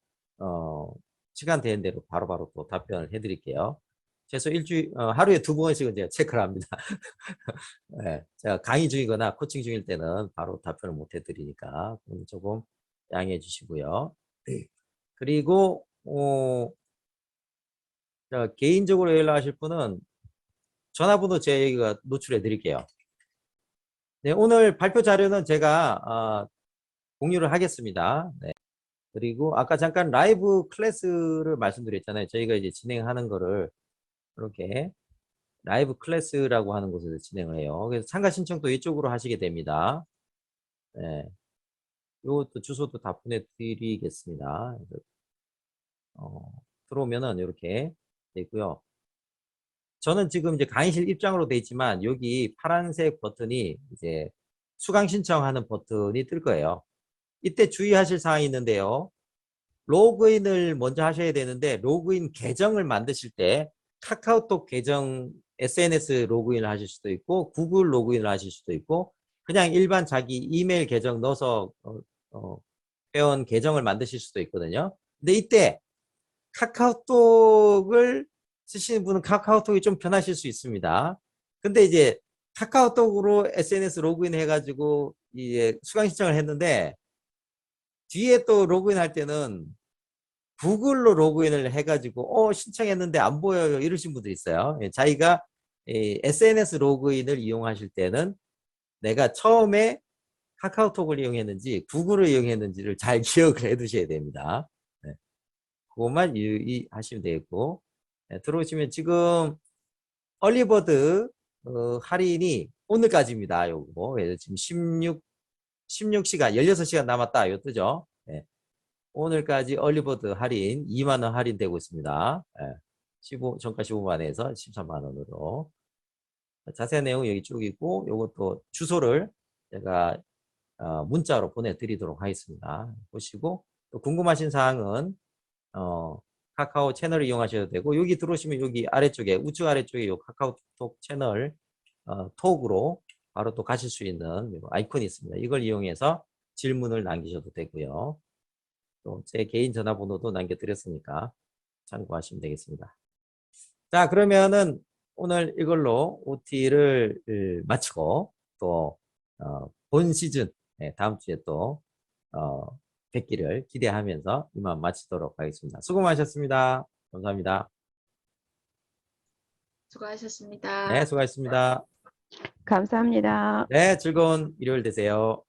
시간 되는 대로 바로바로 또 답변을 해드릴게요. 최소 하루에 2번씩은 제가 체크를 합니다. 네, 제가 강의 중이거나 코칭 중일 때는 바로 답변을 못 해드리니까 조금 양해해 주시고요. 그리고 개인적으로 연락하실 분은 전화번호 제가 노출해 드릴게요. 네, 오늘 발표 자료는 제가 공유를 하겠습니다. 네. 그리고 아까 잠깐 라이브 클래스를 말씀드렸잖아요. 저희가 이제 진행하는 거를 이렇게 라이브 클래스라고 하는 곳에서 진행을 해요. 그래서 참가 신청도 이쪽으로 하시게 됩니다. 네. 이것도 주소도 다 보내드리겠습니다. 들어오면은 이렇게 돼 있고요. 저는 지금 이제 강의실 입장으로 돼 있지만 여기 파란색 버튼이 이제 수강 신청하는 버튼이 뜰 거예요. 이때 주의하실 사항이 있는데요. 로그인을 먼저 하셔야 되는데 로그인 계정을 만드실 때 카카오톡 계정 SNS 로그인을 하실 수도 있고 구글 로그인을 하실 수도 있고 그냥 일반 자기 이메일 계정 넣어서 회원 계정을 만드실 수도 있거든요. 근데 이때 카카오톡을 쓰시는 분은 카카오톡이 좀 편하실 수 있습니다. 근데 이제 카카오톡으로 SNS 로그인 해가지고 이제 수강 신청을 했는데 뒤에 또 로그인 할 때는 구글로 로그인을 해가지고 신청했는데 안 보여요 이러신 분들이 있어요. 자기가 SNS 로그인을 이용하실 때는 내가 처음에 카카오톡을 이용했는지 구글을 이용했는지를 잘 기억을 해 두셔야 됩니다. 네. 그것만 유의하시면 되겠고 네, 들어오시면 지금 얼리버드 할인이 오늘까지입니다. 요거 그래서 지금 16시간 16시간 남았다 요 뜨죠. 네. 오늘까지 얼리버드 할인 2만 원 할인되고 있습니다. 네. 정가 15만 원에서 13만 원으로 자세한 내용은 여기 쭉 있고 요것도 주소를 제가 문자로 보내드리도록 하겠습니다. 보시고 또 궁금하신 사항은 카카오 채널을 이용하셔도 되고 여기 들어오시면 여기 아래쪽에 우측 아래쪽에 요 카카오톡 채널 톡으로 바로 또 가실 수 있는 아이콘이 있습니다. 이걸 이용해서 질문을 남기셔도 되고요. 또 제 개인 전화번호도 남겨드렸으니까 참고하시면 되겠습니다. 자, 그러면은 오늘 이걸로 OT를 마치고 또 본 시즌 다음 주에 또 뵙기를 기대하면서 이만 마치도록 하겠습니다. 수고 많으셨습니다. 감사합니다. 수고하셨습니다. 네, 수고하셨습니다. 감사합니다. 네, 즐거운 일요일 되세요.